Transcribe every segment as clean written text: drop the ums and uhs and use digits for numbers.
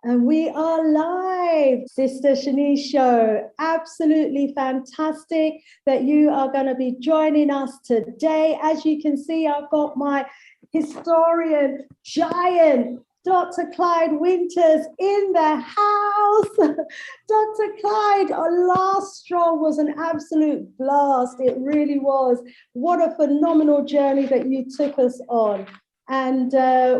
And we are live, Sister Shanice Show. Absolutely fantastic that you are going to be joining us today. As you can see, I've got my historian giant, Dr. Clyde Winters, in the house. Dr. Clyde, our last stroll was an absolute blast. It really was. What a phenomenal journey that you took us on. And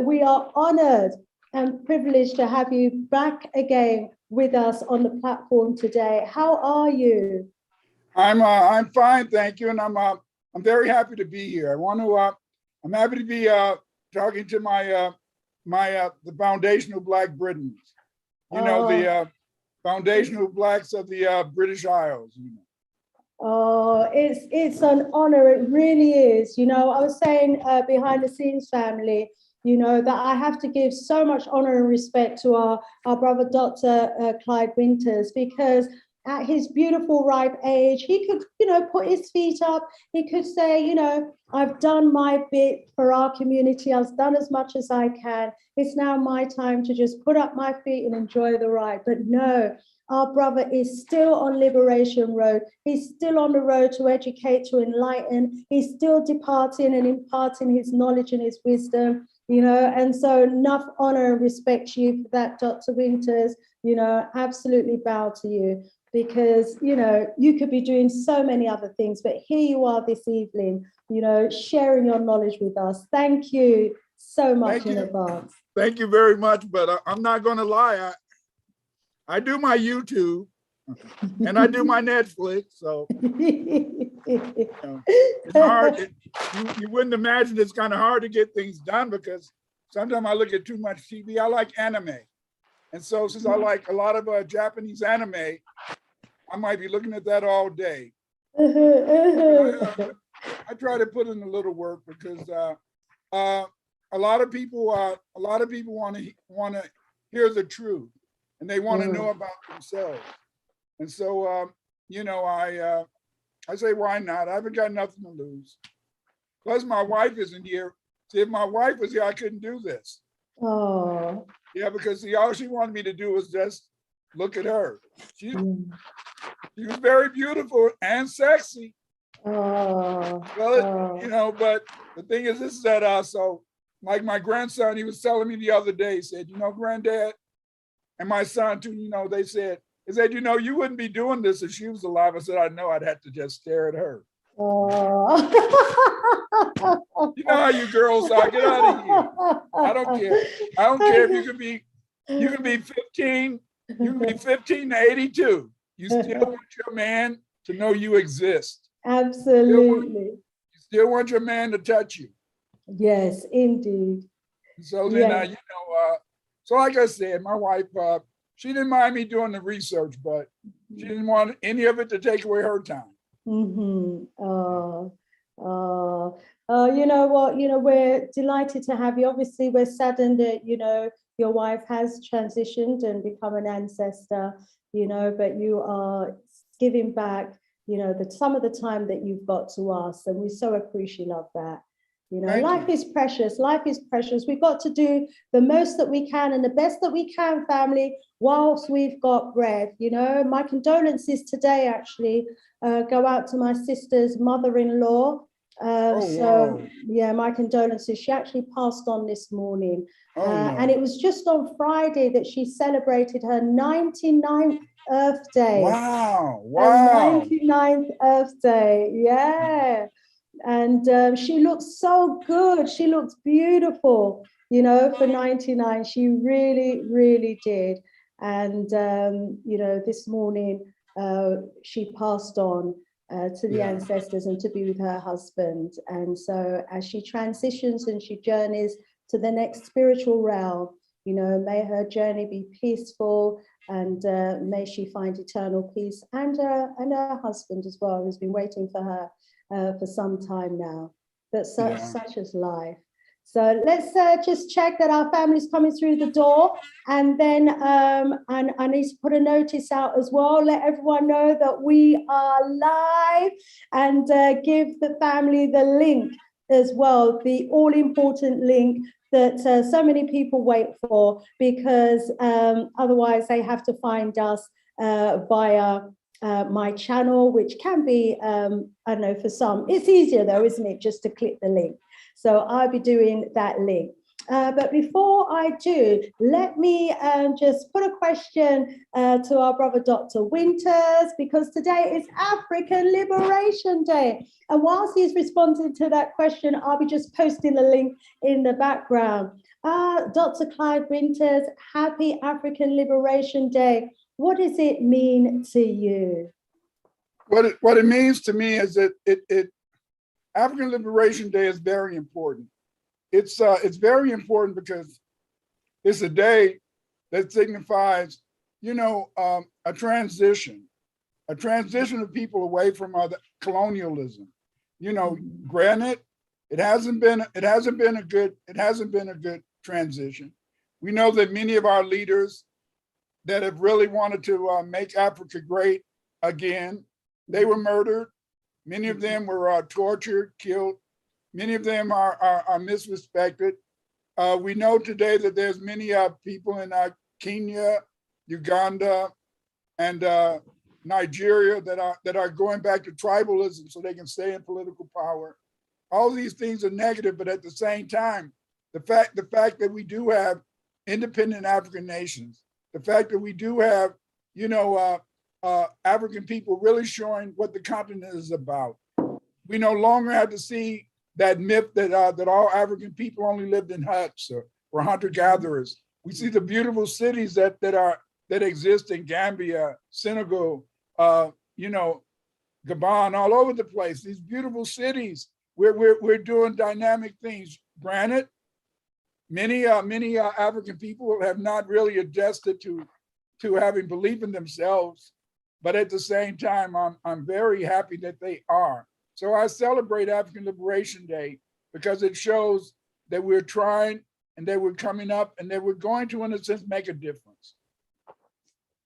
we are honored and privileged to have you back again with us on the platform today. How are you? I'm fine, thank you, and I'm very happy to be here. I'm happy to be talking to the foundational Black Britons. The foundational Blacks of the British Isles. Oh, it's an honor. It really is. I was saying behind the scenes, family, that I have to give so much honor and respect to our brother, Dr. Clyde Winters, because at his beautiful ripe age, he could, put his feet up. He could say, I've done my bit for our community. I've done as much as I can. It's now my time to just put up my feet and enjoy the ride. But no, our brother is still on Liberation Road. He's still on the road to educate, to enlighten. He's still departing and imparting his knowledge and his wisdom, and so enough honor and respect to you for that, Dr. Winters. Absolutely bow to you, because, you could be doing so many other things, but here you are this evening, sharing your knowledge with us. Thank you so much in advance. Thank you very much, but I'm not going to lie. I do my YouTube and I do my Netflix, so it's hard. You wouldn't imagine it's kind of hard to get things done, because sometimes I look at too much TV. I like anime. And so since I like a lot of Japanese anime, I might be looking at that all day. I try to put in a little work, because a lot of people want to hear the truth, and they want to know about themselves. And so I say, why not? I haven't got nothing to lose. Plus, my wife isn't here. See, if my wife was here, I couldn't do this. Oh. Yeah, because all she wanted me to do was just look at her. She was very beautiful and sexy. Oh. Well, but the thing is, this is that so like my grandson, he was telling me the other day, he said, Granddad, and my son too, he said, you wouldn't be doing this if she was alive. I said, I know. I'd have to just stare at her. Oh. You know how you girls are. Get out of here. I don't care. I don't care if you can be 15, you can be 15 to 82. You still want your man to know you exist. Absolutely. You still want your man to touch you. Yes, indeed. So then, so like I said, my wife, she didn't mind me doing the research, but she didn't want any of it to take away her time. Mm-hmm. You know what? We're delighted to have you. Obviously, we're saddened that, your wife has transitioned and become an ancestor, but you are giving back, some of the time that you've got to us. And we so appreciate that. Life is precious. Life is precious. We've got to do the most that we can and the best that we can, family, whilst we've got breath. My condolences today actually go out to my sister's mother-in-law. Yeah, my condolences. She actually passed on this morning. No. And it was just on Friday that she celebrated her 99th Earth Day. Wow. Her 99th Earth Day. Yeah. And she looked so good. She looked beautiful, for 99. She really, really did. And, this morning she passed on to the ancestors and to be with her husband. And so as she transitions and she journeys to the next spiritual realm, may her journey be peaceful, and may she find eternal peace, and her husband as well, who's been waiting for her for some time now. But such is life. So let's just check that our family's coming through the door, and then and I need to put a notice out as well. Let everyone know that we are live, and give the family the link as well, the all-important link that so many people wait for, because otherwise they have to find us via my channel, which can be, I don't know, for some, it's easier though, isn't it, just to click the link. So I'll be doing that link. But before I do, let me just put a question to our brother, Dr. Winters, because today is African Liberation Day. And whilst he's responding to that question, I'll be just posting the link in the background. Dr. Clyde Winters, happy African Liberation Day. What does it mean to you? What it means to me is that African Liberation Day is very important. It's very important because it's a day that signifies, a transition of people away from colonialism. Granted, it hasn't been a good transition. We know that many of our leaders that have really wanted to make Africa great again, they were murdered. Many of them were tortured, killed. Many of them are misrespected. We know today that there's many people in Kenya, Uganda, and Nigeria that are going back to tribalism so they can stay in political power. All these things are negative, but at the same time, the fact that we do have independent African nations, the fact that we do have, African people really showing what the continent is about. We no longer have to see that myth that all African people only lived in huts or hunter-gatherers. We see the beautiful cities that exist in Gambia, Senegal, Gabon, all over the place. These beautiful cities where we're doing dynamic things. Granted, many African people have not really adjusted to having belief in themselves, but at the same time, I'm very happy that they are. So I celebrate African Liberation Day because it shows that we're trying and that we're coming up and that we're going to, in a sense, make a difference.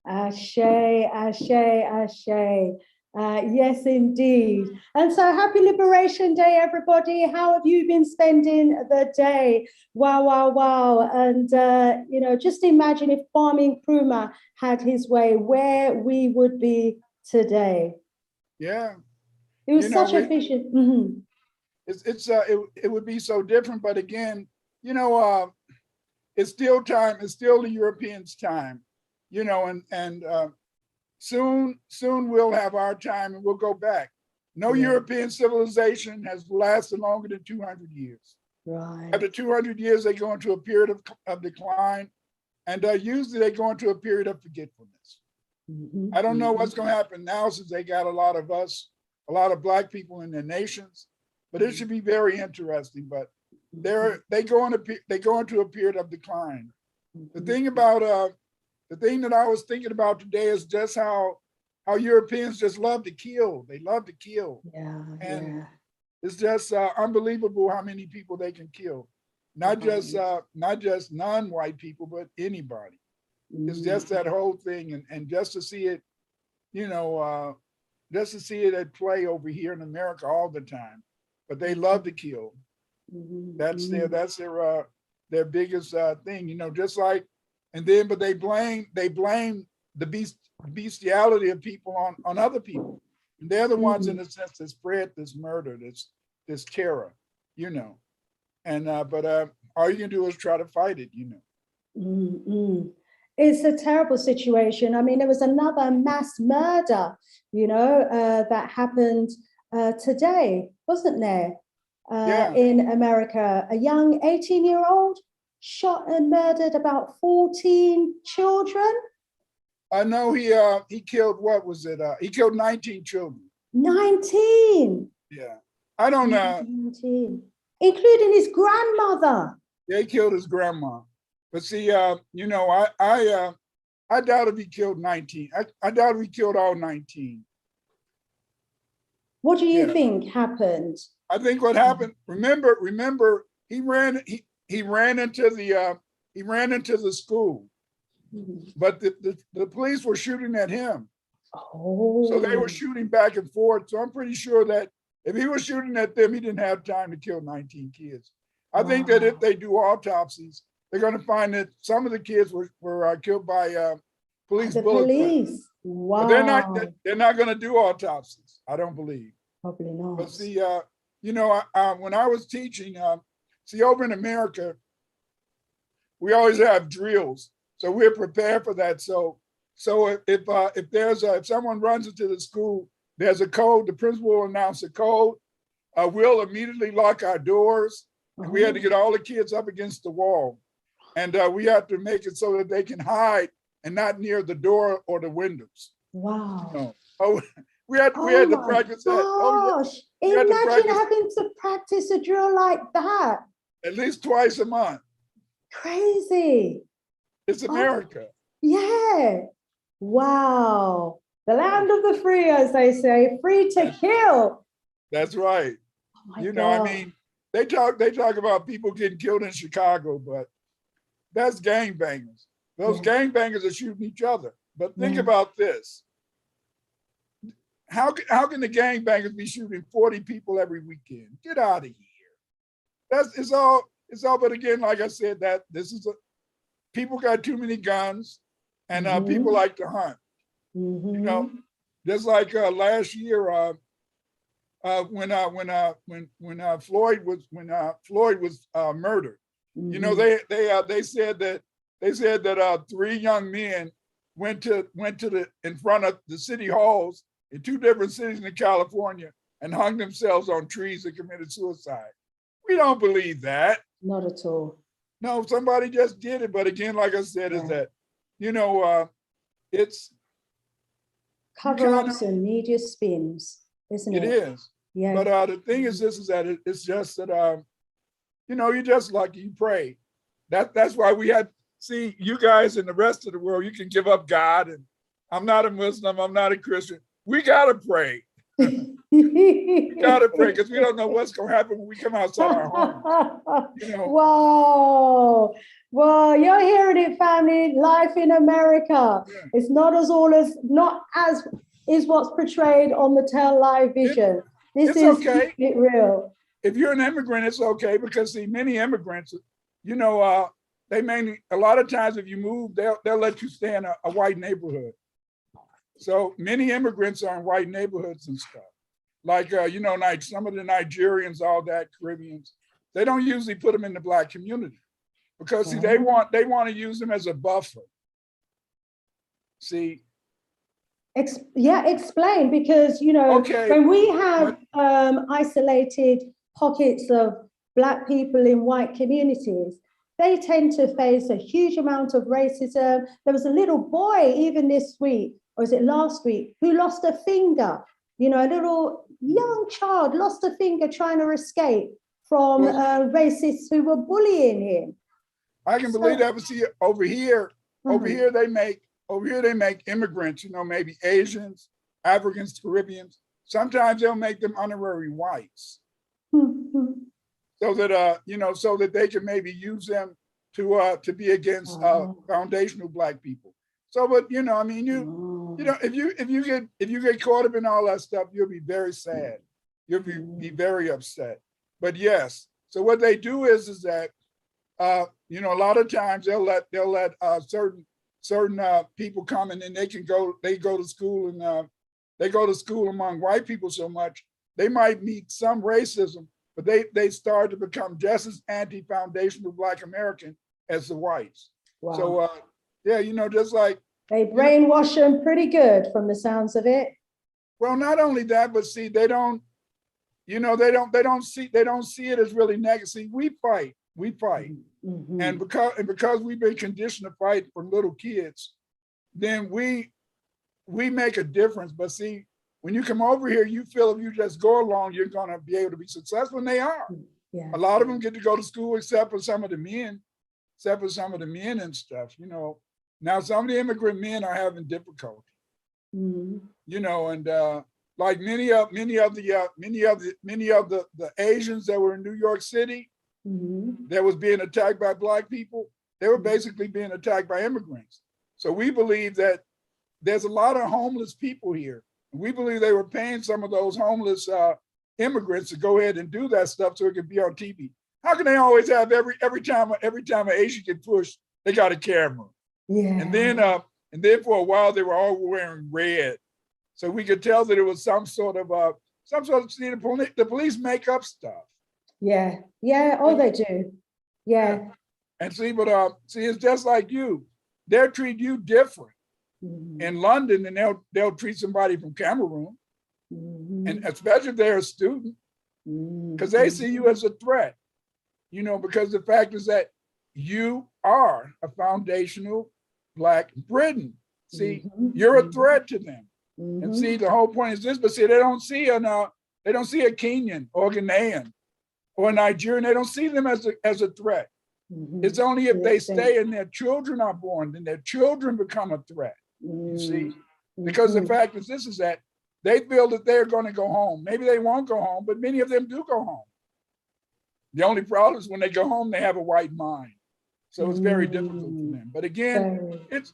Ashe, ashe, ashe. Yes, indeed. And so happy Liberation Day, everybody. How have you been spending the day? Wow, wow, wow. And, just imagine if Kwame Nkrumah had his way, where we would be today. Yeah. It was such a vision. Mm-hmm. It would be so different, but again, it's still time. It's still the Europeans' time, and soon we'll have our time and we'll go back. No European civilization has lasted longer than 200 years. Right. After 200 years, they go into a period of decline, and usually they go into a period of forgetfulness. Mm-hmm. I don't know what's going to happen now since they got a lot of Black people in their nations, but it should be very interesting. But they go into a period of decline. The thing that I was thinking about today is just how Europeans just love to kill. They love to kill. And it's just unbelievable how many people they can kill. Not just non-white people, but anybody. It's just that whole thing, and just to see it, just to see it at play over here in America all the time. But they love to kill. That's their biggest thing, just like, but they blame the bestiality of people on other people. And they're the ones in a sense that spread this murder, this terror, And but all you can do is try to fight it, It's a terrible situation. I mean, there was another mass murder, that happened today, wasn't there? In America, a young 18-year-old shot and murdered about 14 children. I know he killed, what was it? He killed 19 children. 19. Yeah, I don't know. 19, including his grandmother. Yeah, he killed his grandma. But see, I doubt if he killed 19. I doubt if he killed all 19. What do you think happened? I think what happened. Remember, he ran into the school, but the police were shooting at him. Oh. So they were shooting back and forth. So I'm pretty sure that if he was shooting at them, he didn't have time to kill 19 kids. I think that if they do autopsies, they're going to find that some of the kids were killed by police bullets. Police. Wow. But they're not going to do autopsies. I don't believe. Probably not. But see, when I was teaching, over in America, we always have drills, so we're prepared for that. So if someone runs into the school, there's a code. The principal will announce a code. We'll immediately lock our doors, and we had to get all the kids up against the wall, and we have to make it so that they can hide and not near the door or the windows. Wow. We had to practice that. Oh, yeah. Imagine having to practice a drill like that. At least twice a month. Crazy. It's America. Yeah. Wow. The land of the free, as they say, free to kill. That's right. Oh God. I mean, they talk about people getting killed in Chicago, but that's gangbangers. Those gangbangers are shooting each other. But think about this. How can the gangbangers be shooting 40 people every weekend? Get out of here. It's all. But again, like I said, that people got too many guns, and people like to hunt. You know, just like last year when Floyd was murdered. You know, they said that 3 young men went in front of the city halls in 2 different cities in California and hung themselves on trees and committed suicide. We don't believe that. Not at all. No, somebody just did it. But again, like I said, is that, it's cover-ups and media spins, isn't it? It is. Yeah. But the thing is this, is that it's just that, you're just lucky you pray. That's why we had, see, you guys in the rest of the world, you can give up God, and I'm not a Muslim, I'm not a Christian. We gotta pray. We gotta pray, because we don't know what's gonna happen when we come outside our homes. Wow. Well, you're hearing it, family. Life in America. Yeah. It's not as is what's portrayed on the Tell Live Vision. This is okay. It real. If you're an immigrant, it's okay, because see, many immigrants, they mainly, a lot of times if you move, they'll let you stay in a white neighborhood. So many immigrants are in white neighborhoods and stuff. Like, like some of the Nigerians, all that, Caribbeans, they don't usually put them in the Black community, because see, they want to use them as a buffer. See? Explain, because, when we have isolated pockets of Black people in white communities, they tend to face a huge amount of racism. There was a little boy, even this week, or was it last week, who lost a finger. A little young child lost a finger trying to escape from racists who were bullying him. I can believe that, but see, over here they make immigrants, maybe Asians, Africans, Caribbeans. Sometimes they'll make them honorary whites. So that they can maybe use them to be against foundational Black people. So, but if you get caught up in all that stuff, you'll be very sad. You'll be very upset. But yes, so what they do is that a lot of times they'll let certain people come, and then they go to school, and they go to school among white people so much they might meet some racism, but they start to become just as anti-foundational Black American as the whites. Wow. So just like they brainwash them pretty good from the sounds of it. Well, not only that, but see, they don't see it as really negative. See, we fight. And because we've been conditioned to fight from little kids, then we make a difference. But see, when you come over here, you feel if you just go along, you're gonna be able to be successful, and they are. Yeah. A lot of them get to go to school, except for some of the men and stuff. Now some of the immigrant men are having difficulty. And like many of the Asians that were in New York City, that was being attacked by Black people, they were basically being attacked by immigrants. So we believe that there's a lot of homeless people here. We believe they were paying some of those homeless immigrants to go ahead and do that stuff so it could be on TV. How can they always have every time an Asian get pushed, they got a camera? Yeah. And then for a while they were all wearing red, so we could tell that it was some sort of see, the police make up stuff. Yeah. Yeah. Oh, they do. Yeah. And see, but see, it's just like you. They'll treat you different in London than they'll treat somebody from Cameroon, and especially if they're a student, because they see you as a threat. You know, because the fact is that you are a foundational Black Briton. See, you're a threat to them. And see, the whole point is this, but see, they don't see a Kenyan or Ghanaian or a Nigerian. They don't see them as a threat. It's only if they stay and their children are born, then their children become a threat. You see, because the fact is this, is that they feel that they're going to go home. Maybe they won't go home, but many of them do go home. The only problem is when they go home, they have a white mind. So it's very difficult for them. But again, it's,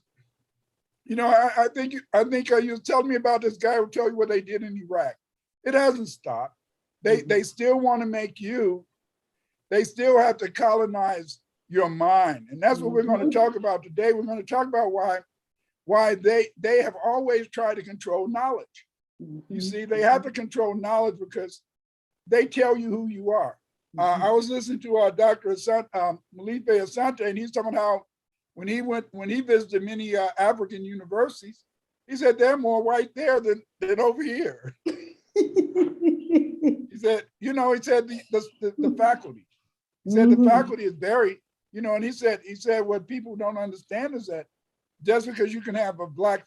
you know, I think you were telling me about this guy who told you what they did in Iraq. It hasn't stopped. They still want to make you, they still have to colonize your mind. And that's what we're going to talk about today. We're going to talk about why they have always tried to control knowledge. You see, they have to control knowledge because they tell you who you are. I was listening to Dr. Malife Asante, and he's talking about how when he visited many African universities, he said there are more white there than over here. He said, you know, he said the faculty. He said the faculty is very, you know, and he said what people don't understand is that just because you can have a Black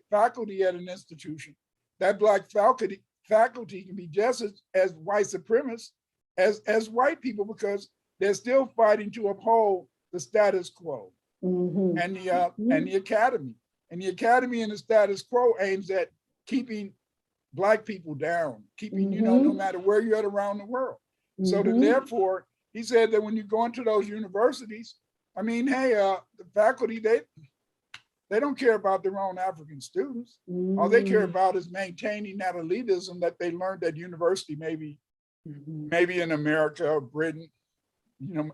faculty at an institution, that Black faculty can be just as white supremacists as white people, because they're still fighting to uphold the status quo and the academy. And the academy and the status quo aims at keeping Black people down, keeping, you know, no matter where you're at around the world. So that therefore, he said that when you go into those universities, I mean, hey, the faculty, they don't care about their own African students. All they care about is maintaining that elitism that they learned at university, maybe in America or Britain, you know,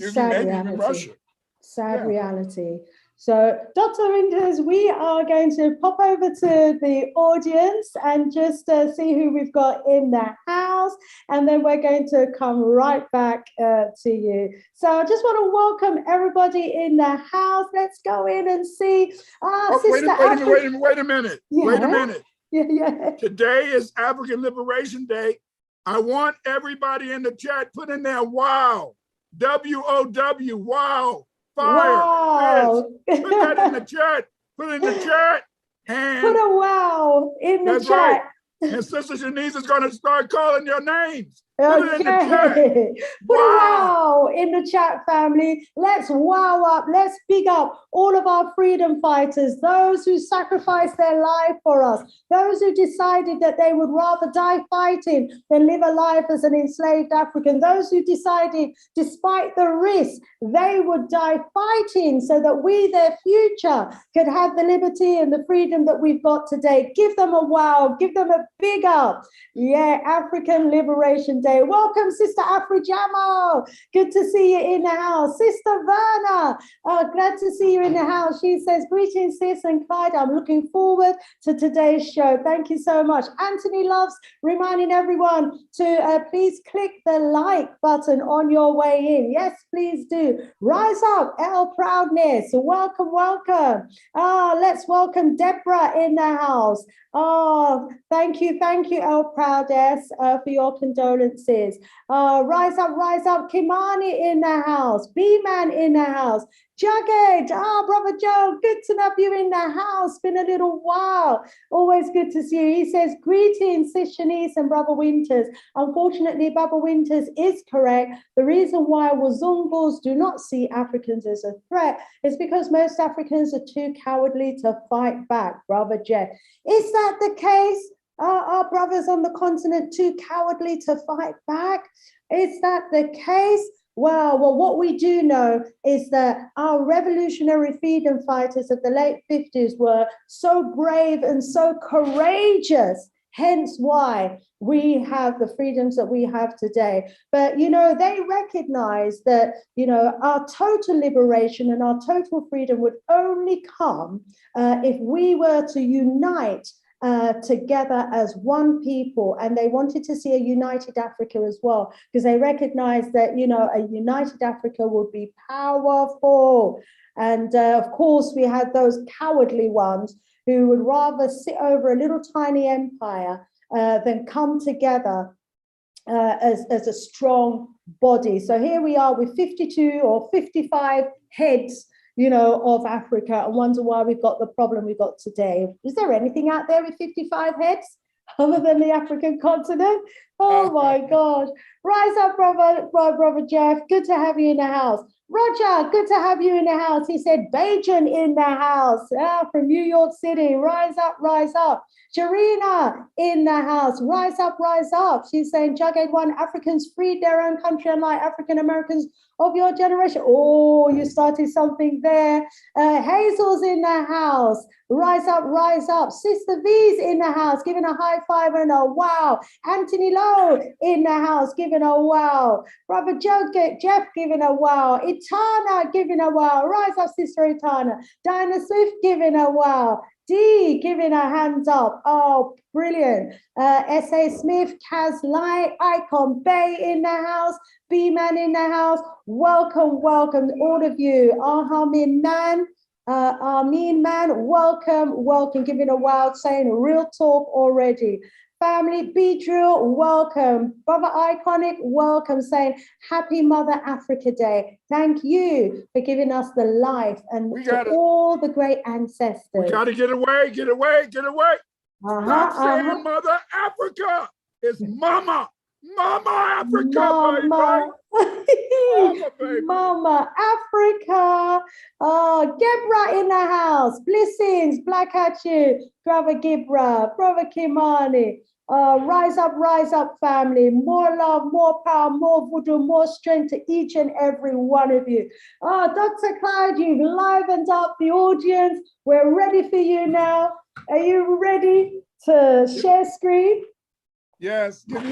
maybe even Russia. Sad reality. So, Dr. Winters, we are going to pop over to the audience and just see who we've got in the house, and then we're going to come right back to you. So, I just want to welcome everybody in the house. Let's go in and see. Wait a minute. Yeah. Wait a minute. Yeah. Today is African Liberation Day. I want everybody in the chat, put in there, wow, W-O-W, wow. Fire. Wow. Put that in the chat. Put it in the chat. And put a wow in the chat. Right. And Sister Shanice is going to start calling your names. Put it in the chat. Put a wow in the chat, family. Let's wow up. Let's big up all of our freedom fighters, those who sacrificed their life for us, those who decided that they would rather die fighting than live a life as an enslaved African, those who decided, despite the risk, they would die fighting so that we, their future, could have the liberty and the freedom that we've got today. Give them a wow. Give them a big up. Yeah, African Liberation Day. Welcome, Sister Afri-Jamo. Good to see you in the house. Sister Verna, glad to see you in the house. She says, greetings, sis and Clyde. I'm looking forward to today's show. Thank you so much. Anthony Loves, reminding everyone to please click the like button on your way in. Yes, please do. Rise up, El Proudness. Welcome, welcome. Let's welcome Deborah in the house. Oh, thank you, El Proudness, for your condolences. Rise up, Kimani in the house, B-Man in the house, Jagged, Brother Joe, good to have you in the house. Been a little while. Always good to see you. He says, greetings, Sis Shanice and Brother Winters. Unfortunately, Brother Winters is correct. The reason why Wazungus do not see Africans as a threat is because most Africans are too cowardly to fight back, Brother Jeff. Is that the case? Are our brothers on the continent too cowardly to fight back? Is that the case? Well, what we do know is that our revolutionary freedom fighters of the late 50s were so brave and so courageous. hence why we have the freedoms that we have today. But, you know, they recognize that, you know, our total liberation and our total freedom would only come if we were to unite together as one people. And they wanted to see a united Africa as well, because they recognized that, you know, a united Africa would be powerful. And of course, we had those cowardly ones who would rather sit over a little tiny empire than come together as a strong body. So here we are with 52 or 55 heads, you know, of Africa, and wonder why we've got the problem we've got today. Is there anything out there with 55 heads other than the African continent? Oh my gosh. Rise up, brother Jeff. Good to have you in the house. Roger, good to have you in the house. He said, Bajan in the house, from New York City. Rise up, rise up. Jarina in the house. Rise up, rise up. She's saying, Jughead One, Africans freed their own country, unlike African Americans of your generation. Oh, you started something there. Hazel's in the house. Rise up, rise up. Sister V's in the house, giving a high five and a wow. Anthony Lowe in the house, giving a wow. Brother Jeff giving a wow. Itana giving a wow. Rise up, Sister Itana. Dinah Swift giving a wow. D giving a hands up. Oh, brilliant. S.A. Smith, Kaz Light, Icon Bay in the house. B-Man in the house. Welcome, welcome, all of you. Armin Man, Armin Man, welcome, welcome. Giving a wow, saying real talk already. Family, B-Drill, welcome. Brother Iconic, welcome, saying Happy Mother Africa Day. Thank you for giving us the life and all the great ancestors. We got to get away, get away, get away. Stop saying Mother Africa. It's Mama. Mama Africa, Mama. Mama, baby. Mama Africa. Oh, Gebra in the house. Blessings, black at you. Brother Gibra, Brother Kimani. Rise up, family. More love, more power, more voodoo, more strength to each and every one of you. Dr. Clyde, you've livened up the audience. We're ready for you now. Are you ready to share screen? Yes, give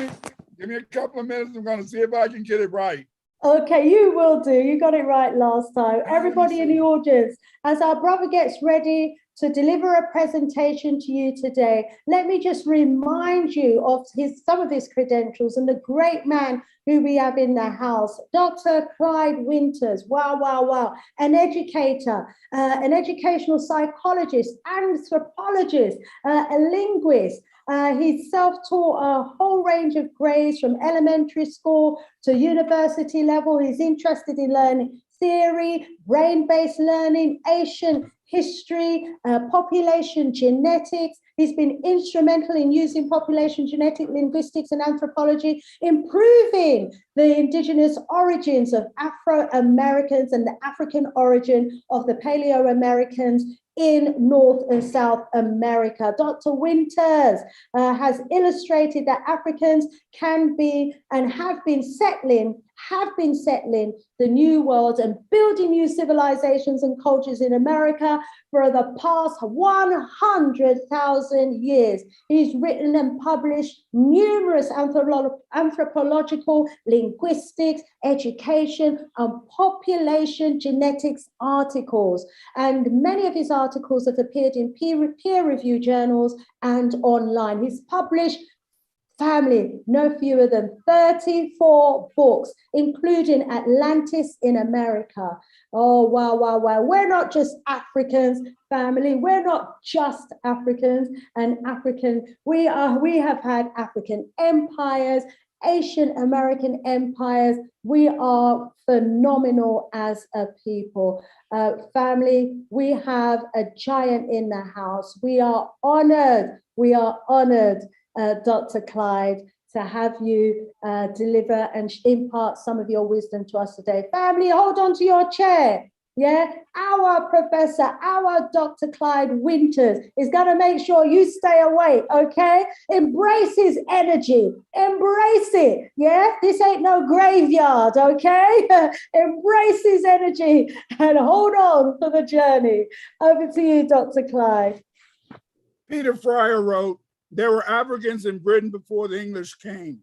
me a couple of minutes. I'm going to see if I can get it right. Okay, you will do. You got it right last time. Everybody in the audience, as our brother gets ready to deliver a presentation to you today, let me just remind you of some of his credentials and the great man who we have in the house, Dr. Clyde Winters. Wow, wow, wow. An educator, an educational psychologist, anthropologist, a linguist. He's self-taught a whole range of grades from elementary school to university level. He's interested in learning theory, brain-based learning, Asian history, population genetics. He's been instrumental in using population genetic linguistics and anthropology, improving the indigenous origins of Afro-Americans and the African origin of the Paleo-Americans in North and South America. Dr. Winters has illustrated that Africans can be and have been settling the new world and building new civilizations and cultures in America for the past 100,000 years. He's written and published numerous anthropological, linguistics, education, and population genetics articles. And many of his articles have appeared in peer-reviewed journals and online. He's published, family, no fewer than 34 books, including Atlantis in America. Oh, wow, wow, wow. We're not just Africans, family. We're not just Africans and African. We have had African empires, Asian American empires. We are phenomenal as a people. Family, we have a giant in the house. We are honored. Dr. Clyde, to have you deliver and impart some of your wisdom to us today. Family, hold on to your chair. Yeah, our professor, our Dr. Clyde Winters is going to make sure you stay awake, okay? Embrace his energy, embrace it, yeah? This ain't no graveyard, okay? Embrace his energy and hold on for the journey. Over to you, Dr. Clyde. Peter Fryer wrote, there were Africans in Britain before the English came.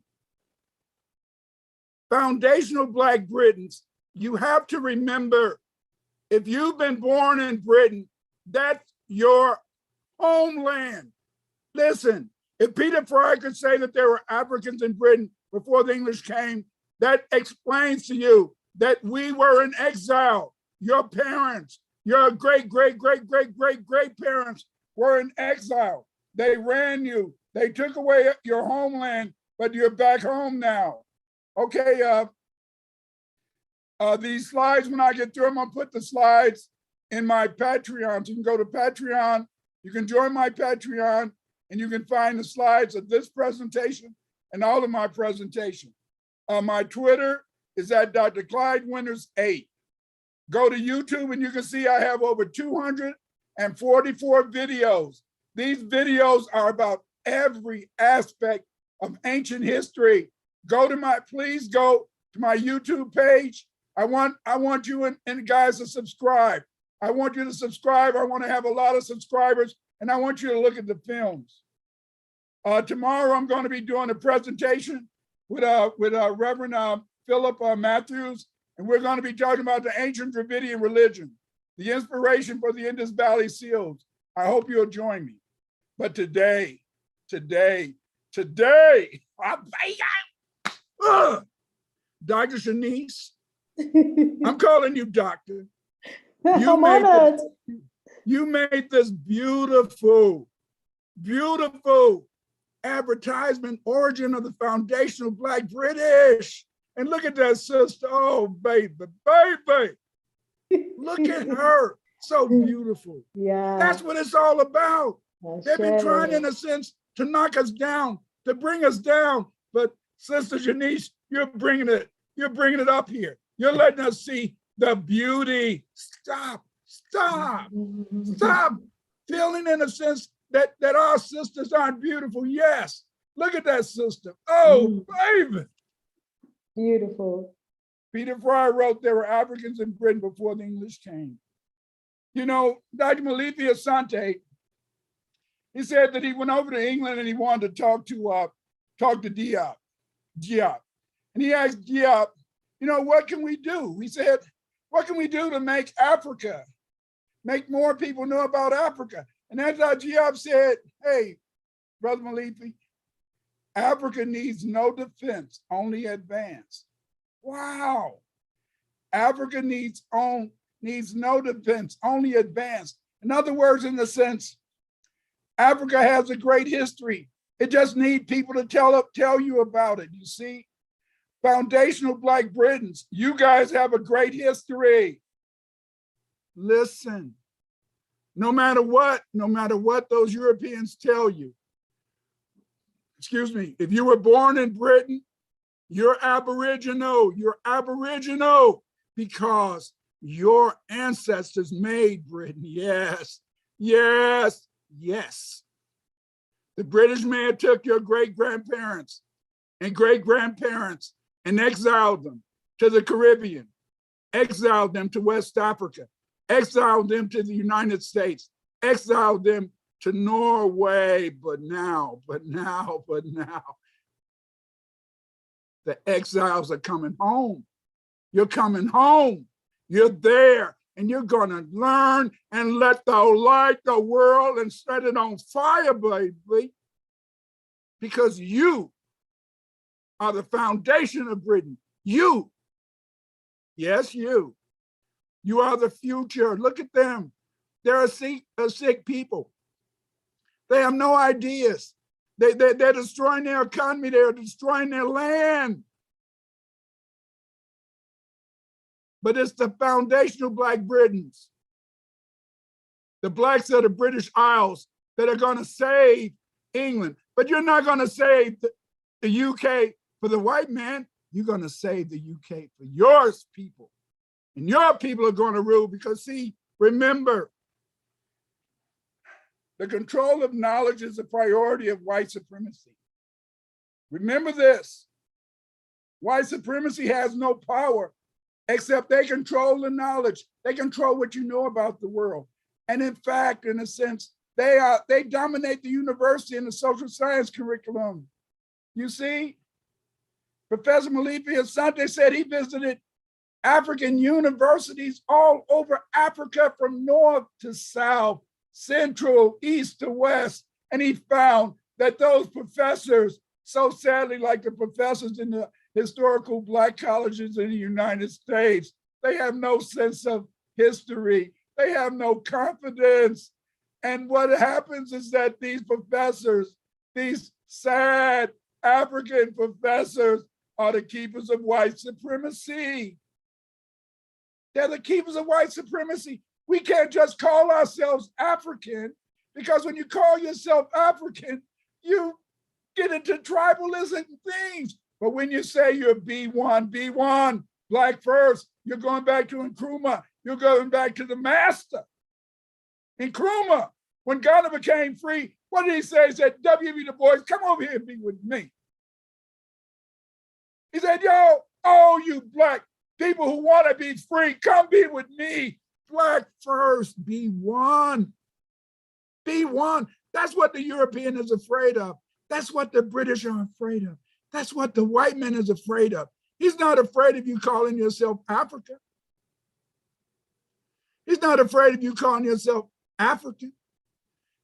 Foundational Black Britons, you have to remember, if you've been born in Britain, that's your homeland. Listen, if Peter Fry could say that there were Africans in Britain before the English came, that explains to you that we were in exile. Your parents, your great parents were in exile. They ran you. They took away your homeland, but you're back home now. Okay, these slides, when I get through, I'm gonna put the slides in my Patreon. So you can go to Patreon, you can join my Patreon, and you can find the slides of this presentation and all of my presentation. My Twitter is at Dr. Clyde Winters 8. Go to YouTube and you can see I have over 244 videos. These videos are about every aspect of ancient history. Please go to my YouTube page. I want you and guys to subscribe. I want you to subscribe. I want to have a lot of subscribers, and I want you to look at the films. Tomorrow I'm going to be doing a presentation with Reverend Philip Matthews, and we're going to be talking about the ancient Dravidian religion, the inspiration for the Indus Valley Seals. I hope you'll join me. But today, Dr. Shanice, I'm calling you doctor. I'm honored. You made this beautiful advertisement, origin of the foundational Black British. And look at that sister. Oh, baby. Look at her. So beautiful. Yeah. That's what it's all about. They've been trying, in a sense, to knock us down, to bring us down. But Sister Janice, you're bringing it up here. You're letting us see the beauty. Stop feeling, in a sense, that our sisters aren't beautiful. Yes, look at that sister. Oh, baby. Beautiful. Peter Fry wrote there were Africans in Britain before the English came. You know, Dr. Malithi Asante, he said that he went over to England and he wanted to talk to Diop. And he asked Diop, you know, what can we do? He said, what can we do to make Africa, make more people know about Africa? And that's how Diop said, hey, Brother Malithi, Africa needs no defense, only advance. Wow. Africa needs no defense, only advance. In other words, in the sense, Africa has a great history. It just needs people to tell you about it. You see, foundational Black Britons, you guys have a great history. Listen, no matter what those Europeans tell you, excuse me, if you were born in Britain, you're Aboriginal because your ancestors made Britain. Yes. The British man took your great-grandparents and great-grandparents and exiled them to the Caribbean, exiled them to West Africa, exiled them to the United States, exiled them to Norway, but now, the exiles are coming home. You're coming home. You're there, and you're gonna learn and let the light the world and set it on fire, baby. Because you are the foundation of Britain. You, yes, you. You are the future. Look at them. They're a sick people. They have no ideas. They're destroying their economy. They're destroying their land. But it's the foundational Black Britons, the Blacks of the British Isles, that are going to save England. But you're not going to save the UK for the white man. You're going to save the UK for your people. And your people are going to rule because, see, remember, the control of knowledge is a priority of white supremacy. Remember this, white supremacy has no power except they control the knowledge. They control what you know about the world. And in fact, in a sense, They dominate the university and the social science curriculum. You see, Professor Malifi Asante said he visited African universities all over Africa from north to south, central, east to west. And he found that those professors, so sadly, like the professors in the historical Black colleges in the United States, they have no sense of history. They have no confidence. And what happens is that these professors, these sad African professors, are the keepers of white supremacy. They're the keepers of white supremacy. We can't just call ourselves African, because when you call yourself African, you get into tribalism things. But when you say you're B1, Black first, you're going back to Nkrumah, you're going back to the master. Nkrumah, when Ghana became free, what did he say? He said, W.B. Du Bois, come over here and be with me. He said, yo, all you Black people who want to be free, come be with me. Black first, be one. Be one. That's what the European is afraid of. That's what the British are afraid of. That's what the white man is afraid of. He's not afraid of you calling yourself Africa. He's not afraid of you calling yourself African.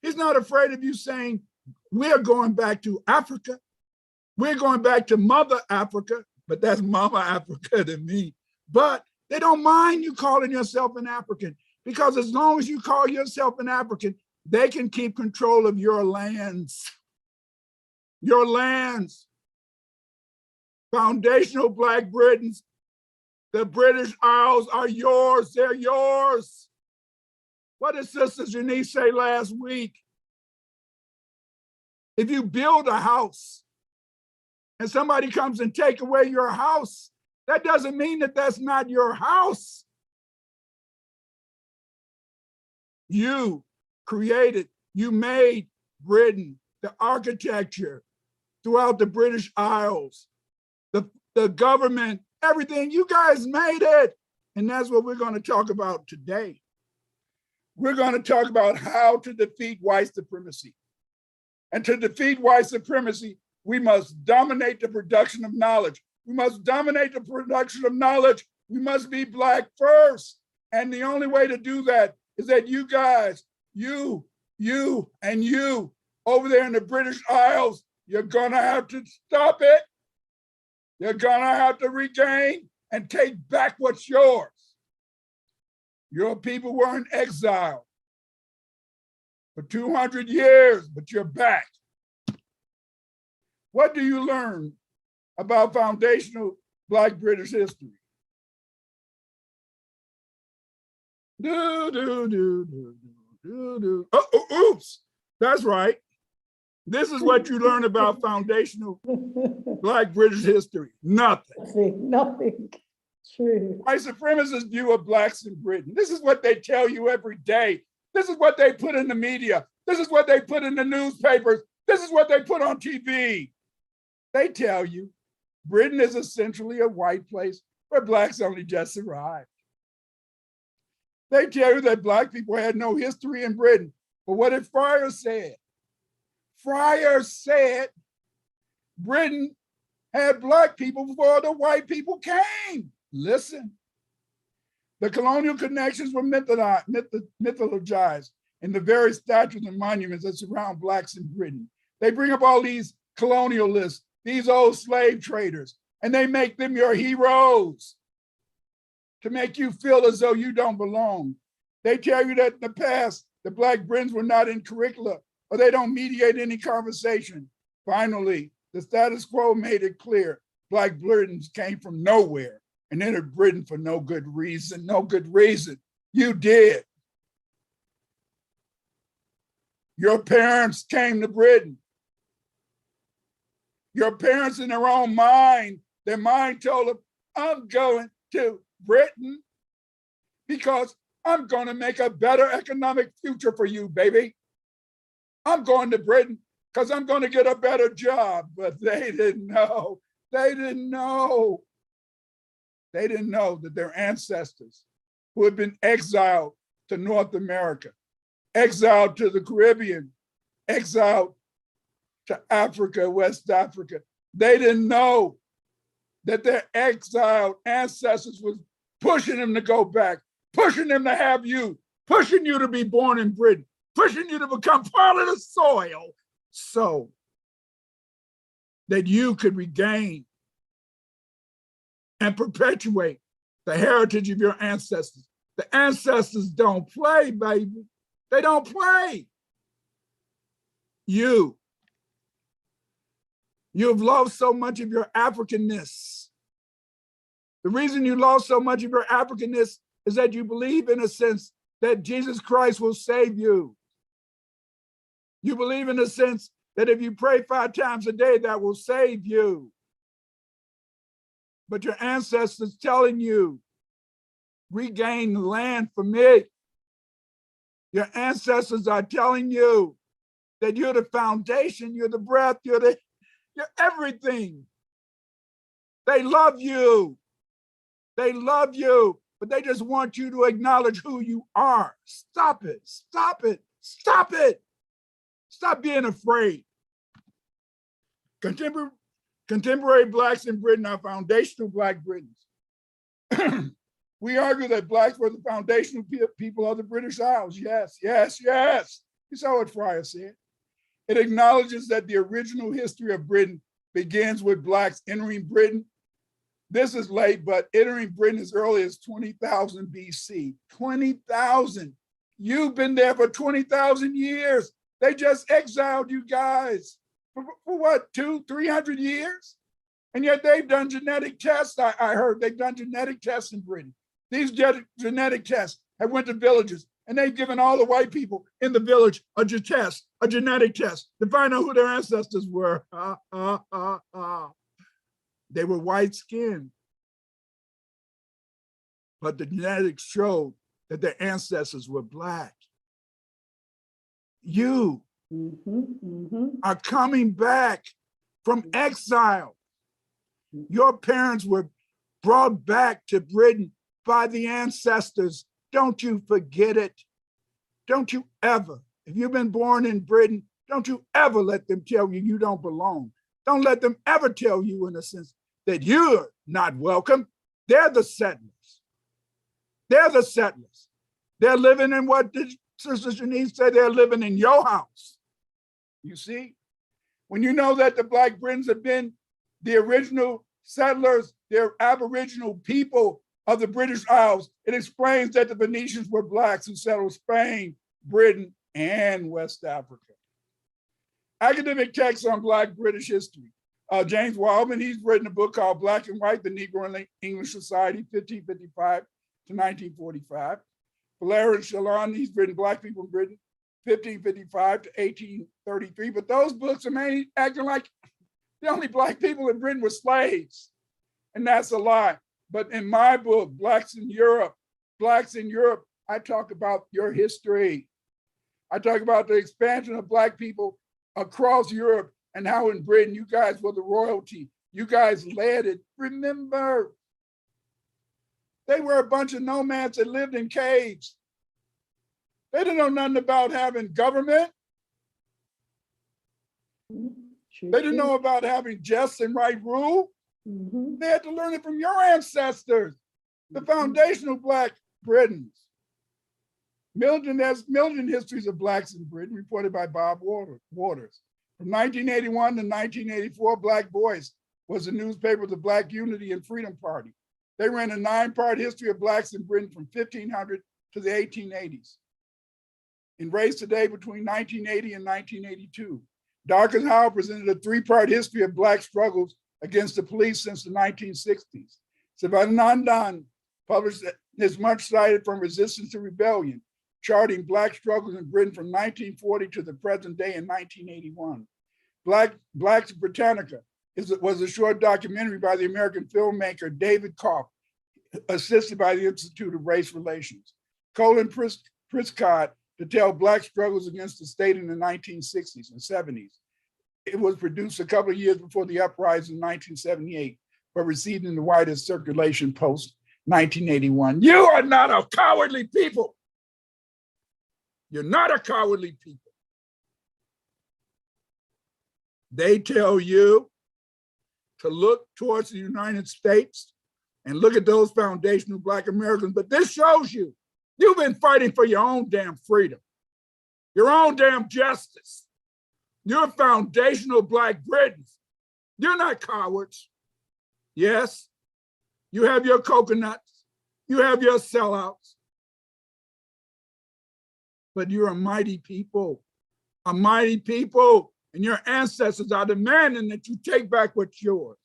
He's not afraid of you saying, we're going back to Africa. We're going back to Mother Africa, but that's Mama Africa to me. But they don't mind you calling yourself an African, because as long as you call yourself an African, they can keep control of your lands. Your lands. Foundational Black Britons, the British Isles are yours, they're yours. What did Sister Janice say last week? If you build a house and somebody comes and take away your house, that doesn't mean that that's not your house. You created, you made Britain, the architecture throughout the British Isles, the government, everything, you guys made it. And that's what we're going to talk about today. We're going to talk about how to defeat white supremacy. And to defeat white supremacy, we must dominate the production of knowledge. We must dominate the production of knowledge. We must be Black first. And the only way to do that is that you guys, you, and you over there in the British Isles, you're gonna have to stop it. You're gonna have to regain and take back what's yours. Your people were in exile for 200 years, but you're back. What do you learn about foundational Black British history? Oops, that's right. This is what you learn about foundational Black British history. Nothing. Nothing. True. White supremacists' view of Blacks in Britain. This is what they tell you every day. This is what they put in the media. This is what they put in the newspapers. This is what they put on TV. They tell you Britain is essentially a white place where Blacks only just arrived. They tell you that Black people had no history in Britain. But what did Fryer say? Fryer said Britain had Black people before the white people came. Listen, the colonial connections were mythologized in the various statues and monuments that surround Blacks in Britain. They bring up all these colonialists, these old slave traders, and they make them your heroes to make you feel as though you don't belong. They tell you that in the past, the Black Britons were not in curricula, or they don't mediate any conversation. Finally, the status quo made it clear Black Britons came from nowhere and entered Britain for no good reason. No good reason. You did. Your parents came to Britain. Your parents in their own mind, their mind told them, I'm going to Britain because I'm going to make a better economic future for you, baby. I'm going to Britain because I'm going to get a better job. But they didn't know. They didn't know. They didn't know that their ancestors who had been exiled to North America exiled to the Caribbean, exiled to Africa, West Africa. They didn't know that their exiled ancestors was pushing them to go back, pushing them to have you, pushing you to be born in Britain, pushing you to become part of the soil so that you could regain and perpetuate the heritage of your ancestors. The ancestors don't play, baby. They don't play. You've lost so much of your Africanness. The reason you lost so much of your Africanness is that you believe, in a sense, that Jesus Christ will save you. You believe, in a sense, that if you pray 5 times a day, that will save you. But your ancestors telling you, regain the land for me. Your ancestors are telling you that you're the foundation, you're the breath, you're everything. They love you. They love you, but they just want you to acknowledge who you are. Stop it, stop it, stop it. Stop being afraid. Contemporary Blacks in Britain are foundational Black Britons. We argue that Blacks were the foundational people of the British Isles. Yes, yes, yes. You saw what Fryer said. It acknowledges that the original history of Britain begins with Blacks entering Britain. This is late, but entering Britain as early as 20,000 BC. 20,000. You've been there for 20,000 years. They just exiled you guys for what, 200-300 years? And yet they've done genetic tests. I heard they've done genetic tests in Britain. These genetic tests have went to villages and they've given all the white people in the village a genetic test to find out who their ancestors were. They were white skinned, but the genetics showed that their ancestors were Black. You are coming back from exile. Your parents were brought back to Britain by the ancestors. Don't you forget it. Don't you ever, if you've been born in Britain, don't you ever let them tell you you don't belong. Don't let them ever tell you, in a sense, that you're not welcome. They're the settlers. They're the settlers. They're living in what Sister Shanice said, they're living in your house. You see? When you know that the Black Britons have been the original settlers, they're Aboriginal people of the British Isles, it explains that the Venetians were Blacks who settled Spain, Britain, and West Africa. Academic texts on Black British history. James Wildman, he's written a book called Black and White, the Negro and English Society, 1555 to 1945. Valerian Shalon, he's written Black People in Britain, 1555 to 1833. But those books are mainly acting like the only Black people in Britain were slaves. And that's a lie. But in my book, Blacks in Europe, I talk about your history. I talk about the expansion of Black people across Europe and how in Britain, you guys were the royalty. You guys led it. Remember, they were a bunch of nomads that lived in caves. They didn't know nothing about having government. They didn't know about having just and right rule. They had to learn it from your ancestors, the foundational Black Britons. Million histories of Blacks in Britain, reported by Bob Waters. From 1981 to 1984, Black Voice was the newspaper of the Black Unity and Freedom Party. They ran a 9-part history of Blacks in Britain from 1500 to the 1880s. In Race Today between 1980 and 1982, Dark as Howell presented a 3-part history of Black struggles against the police since the 1960s. Sivanandan published his much cited From Resistance to Rebellion, charting Black struggles in Britain from 1940 to the present day in 1981. Black's Britannica was a short documentary by the American filmmaker David Koff, assisted by the Institute of Race Relations. Colin Prescott to tell Black struggles against the state in the 1960s and 70s. It was produced a couple of years before the uprising in 1978, but received in the widest circulation post 1981. You are not a cowardly people. You're not a cowardly people. They tell you to look towards the United States and look at those foundational Black Americans. But this shows you, you've been fighting for your own damn freedom, your own damn justice. You're foundational Black Britons. You're not cowards. Yes, you have your coconuts, you have your sellouts, but you're a mighty people, and your ancestors are demanding that you take back what's yours.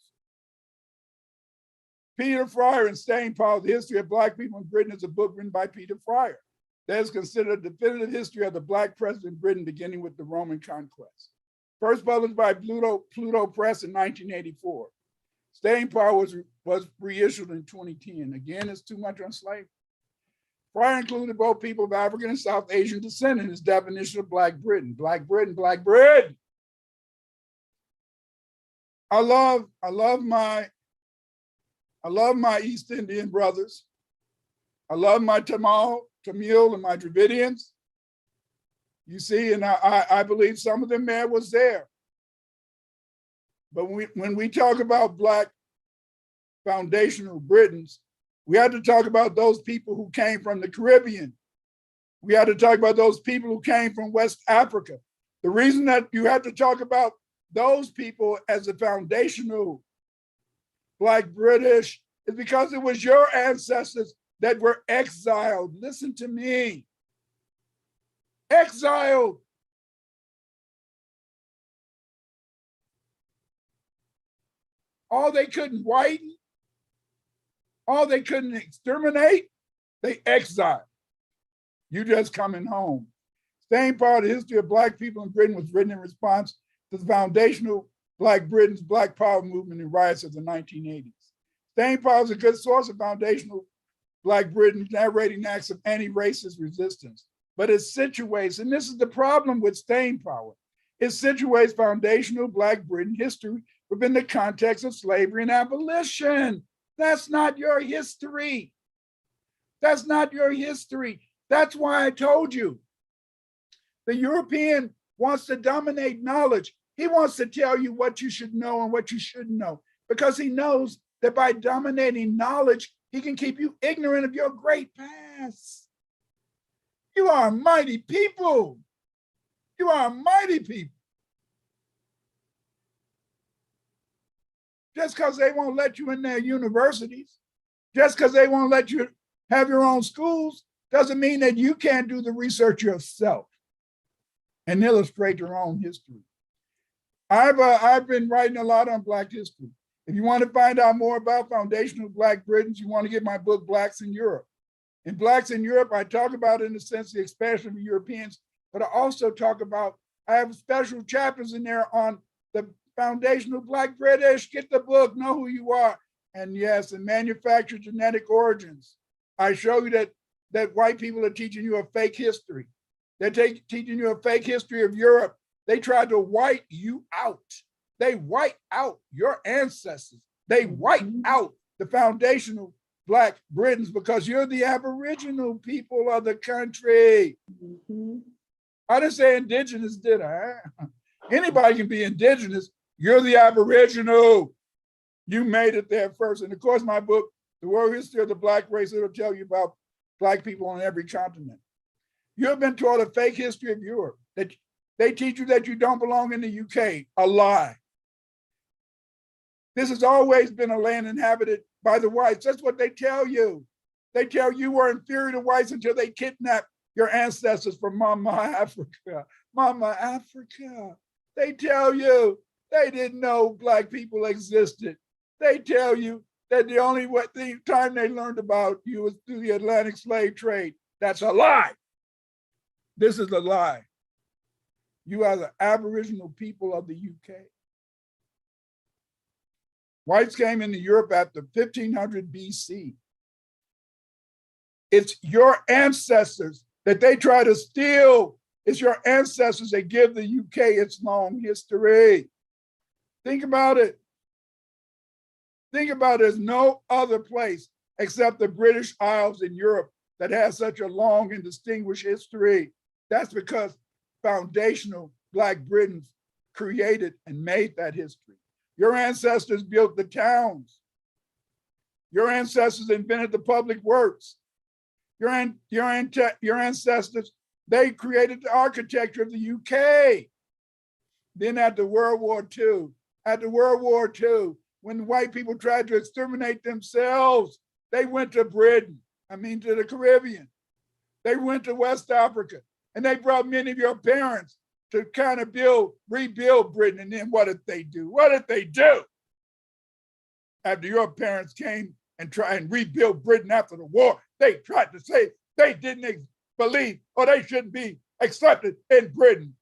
Peter Fryer in Staying Power, The History of Black People in Britain is a book written by Peter Fryer that is considered a definitive history of the Black presence in Britain, beginning with the Roman conquest. First published by Pluto Press in 1984. Staying Power was reissued in 2010. Again, it's too much on slavery. Fryer included both people of African and South Asian descent in his definition of Black Britain. Black Britain, Black Britain. I love my East Indian brothers. I love my Tamil, and my Dravidians. You see, and I believe some of them there was there. But when we talk about Black foundational Britons, we had to talk about those people who came from the Caribbean. We had to talk about those people who came from West Africa. The reason that you have to talk about those people as the foundational Black British is because it was your ancestors that were exiled. Listen to me. Exiled. All they couldn't whiten, all they couldn't exterminate, they exiled. You just coming home. Staying Power of the History of Black People in Britain was written in response to the foundational Black Britons, Black Power movement and riots of the 1980s. Staying Power is a good source of foundational Black Britons narrating acts of anti-racist resistance. But it situates, and this is the problem with Staying Power, it situates foundational Black Britain history within the context of slavery and abolition. That's not your history. That's not your history. That's why I told you. The European wants to dominate knowledge. He wants to tell you what you should know and what you shouldn't know, because he knows that by dominating knowledge, he can keep you ignorant of your great past. You are a mighty people. You are a mighty people. Just because they won't let you in their universities, just because they won't let you have your own schools, doesn't mean that you can't do the research yourself and illustrate your own history. I've been writing a lot on Black history. If you want to find out more about foundational Black Britons, you want to get my book, Blacks in Europe. In Blacks in Europe, I talk about, in a sense, the expansion of Europeans, but I also talk about, I have special chapters in there on the foundational Black British. Get the book, know who you are. And yes, and manufactured genetic origins. I show you that white people are teaching you a fake history. They're teaching you a fake history of Europe. They tried to white you out. They white out your ancestors. They white out the foundational Black Britons because you're the Aboriginal people of the country. Mm-hmm. I didn't say indigenous, did I? Anybody can be indigenous. You're the Aboriginal. You made it there first. And of course, my book, The World History of the Black Race, it'll tell you about Black people on every continent. You've been taught a fake history of Europe, that they teach you that you don't belong in the UK, a lie. This has always been a land inhabited by the whites. That's what they tell you. They tell you we're inferior to whites until they kidnap your ancestors from Mama Africa. Mama Africa. They tell you they didn't know Black people existed. They tell you that the only time they learned about you was through the Atlantic slave trade. That's a lie. This is a lie. You are the Aboriginal people of the UK. Whites came into Europe after 1500 BC. It's your ancestors that they try to steal. It's your ancestors that give the UK its long history. Think about it. Think about it. There's no other place except the British Isles in Europe that has such a long and distinguished history. That's because foundational Black Britons created and made that history. Your ancestors built the towns. Your ancestors invented the public works. Your ancestors, they created the architecture of the UK. Then after World War II, when white people tried to exterminate themselves, they went to Britain, to the Caribbean. They went to West Africa, and they brought many of your parents to kind of rebuild Britain. And then what did they do? After your parents came and tried and rebuild Britain after the war, they tried to say they didn't believe or they shouldn't be accepted in Britain.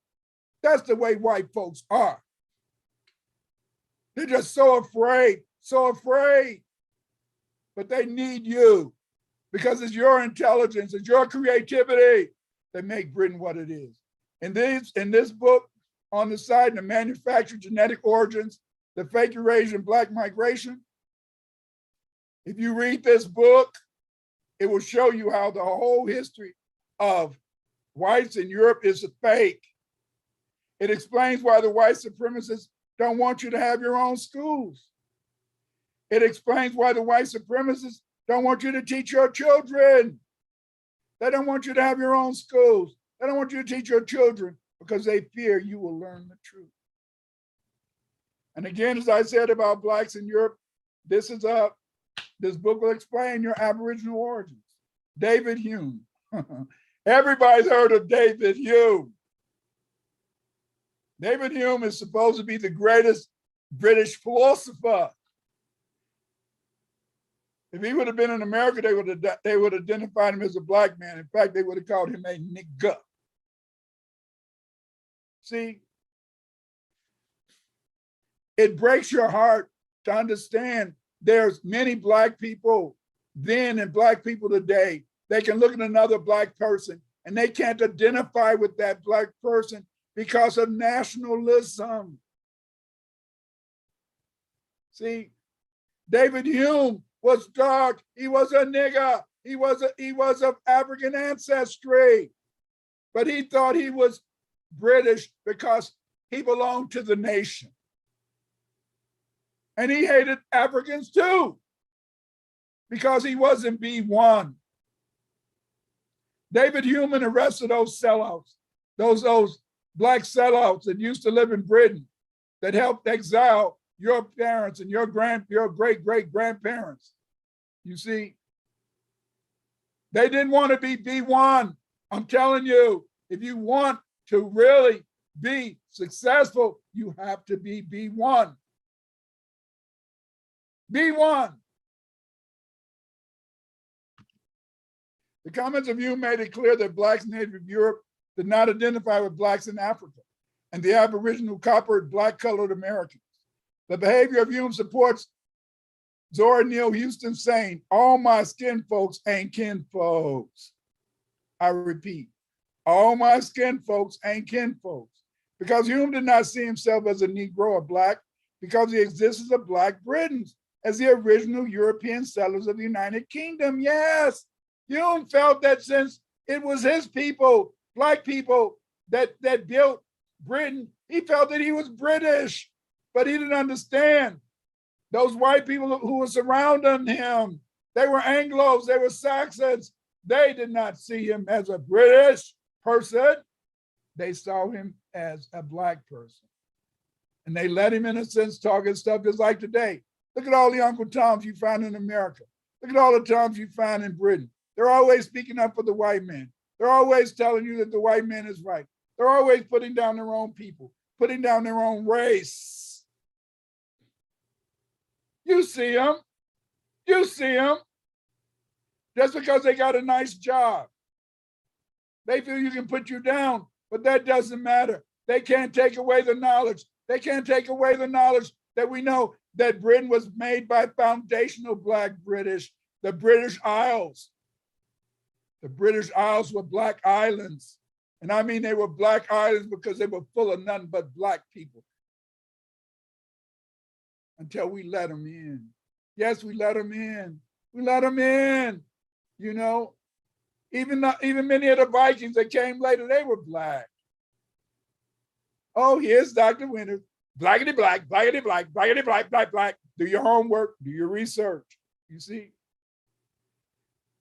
That's the way white folks are. They're just so afraid. But they need you because it's your intelligence, it's your creativity that make Britain what it is. In this book, on the side, the manufactured genetic origins, the fake Eurasian Black migration, if you read this book, it will show you how the whole history of whites in Europe is a fake. It explains why the white supremacists don't want you to have your own schools. It explains why the white supremacists don't want you to teach your children. They don't want you to have your own schools. They don't want you to teach your children because they fear you will learn the truth. And again, as I said about Blacks in Europe, this book will explain your Aboriginal origins. David Hume. Everybody's heard of David Hume. David Hume is supposed to be the greatest British philosopher. If he would have been in America, they would have identified him as a Black man. In fact, they would have called him a nigger. See, it breaks your heart to understand there's many Black people then and Black people today. They can look at another Black person and they can't identify with that Black person because of nationalism. See, David Hume was dark. He was a nigger. He was of African ancestry, but he thought he was British because he belonged to the nation. And he hated Africans too, because he wasn't B1. David Hume and the rest of those sellouts, those Black sellouts that used to live in Britain, that helped exile your parents and your great-great-grandparents. You see, they didn't want to be B1. I'm telling you, if you want to really be successful, you have to be B1. B1. The comments of Hume made it clear that Blacks native of Europe did not identify with Blacks in Africa and the Aboriginal coppered Black-colored Americans. The behavior of Hume supports Zora Neale Hurston's saying, all my skin folks ain't kin folks. I repeat, all my skin folks ain't kin folks. Because Hume did not see himself as a Negro or Black, because he exists as a Black Britons, as the original European settlers of the United Kingdom. Yes, Hume felt that since it was his people, Black people, that built Britain, he felt that he was British, but he didn't understand those white people who were surrounding him. They were Anglos, they were Saxons. They did not see him as a British person. They saw him as a Black person. And they let him, in a sense, talking stuff just like today. Look at all the Uncle Toms you find in America. Look at all the Toms you find in Britain. They're always speaking up for the white man. They're always telling you that the white man is right. They're always putting down their own people, putting down their own race. You see them. You see them. Just because they got a nice job. They feel you can put you down, but that doesn't matter. They can't take away the knowledge. They can't take away the knowledge that we know that Britain was made by foundational Black British, the British Isles. The British Isles were Black islands. And I mean, they were Black islands because they were full of nothing but Black people. Until we let them in. Yes, we let them in. We let them in, you know. Even many of the Vikings that came later, they were Black. Oh, here's Dr. Winters. Blackity black, blackity black, blackity black, black, black. Do your homework, do your research. You see?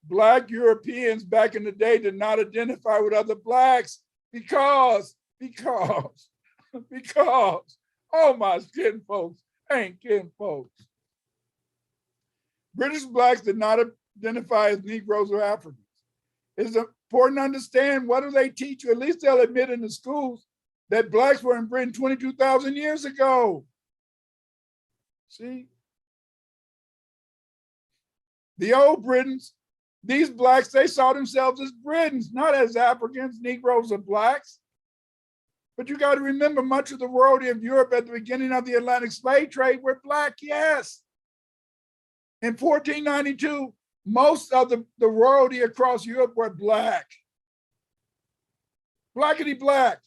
Black Europeans back in the day did not identify with other Blacks because, oh, my skin folks ain't kin folks. British Blacks did not identify as Negroes or Africans. It's important to understand, what do they teach you? At least they'll admit in the schools that Blacks were in Britain 22,000 years ago. See? The old Britons, these Blacks, they saw themselves as Britons, not as Africans, Negroes, or Blacks. But you got to remember, much of the world of Europe at the beginning of the Atlantic slave trade were Black, yes. In 1492, most of the royalty across Europe were Black. Blackity black.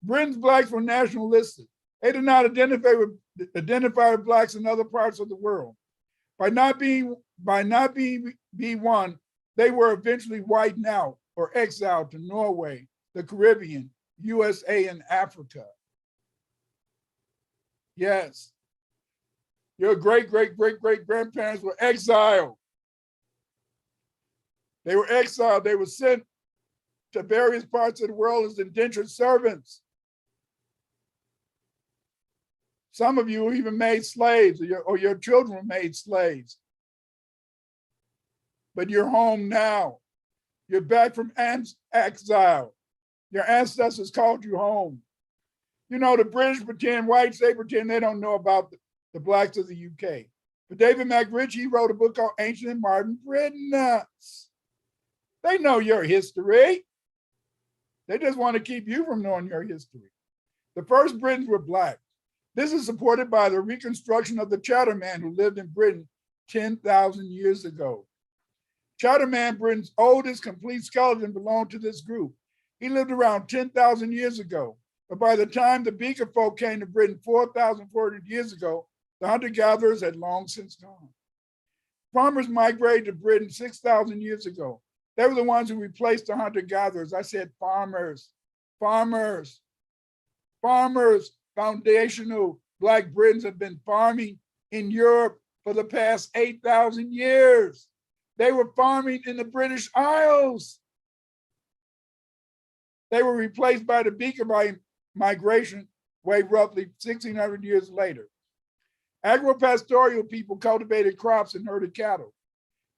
Britain's Blacks were nationalistic. They did not identify with Blacks in other parts of the world. By not being B1, they were eventually whitened out or exiled to Norway, the Caribbean, USA, and Africa. Yes. Your great-great-great-great-grandparents were exiled. They were exiled. They were sent to various parts of the world as indentured servants. Some of you were even made slaves, or your children were made slaves. But you're home now. You're back from exile. Your ancestors called you home. You know, the British pretend, whites, they pretend they don't know about the Blacks of the UK. But David McRitchie wrote a book called Ancient and Modern Britons. They know your history. They just want to keep you from knowing your history. The first Britons were Black. This is supported by the reconstruction of the Chatter Man who lived in Britain 10,000 years ago. Chatter Man, Britain's oldest complete skeleton, belonged to this group. He lived around 10,000 years ago. But by the time the Beaker folk came to Britain 4,400 years ago, the hunter-gatherers had long since gone. Farmers migrated to Britain 6,000 years ago. They were the ones who replaced the hunter-gatherers. I said farmers, farmers, farmers. Foundational Black Britons have been farming in Europe for the past 8,000 years. They were farming in the British Isles. They were replaced by the Beaker migration wave roughly 1,600 years later. Agro-pastoral people cultivated crops and herded cattle.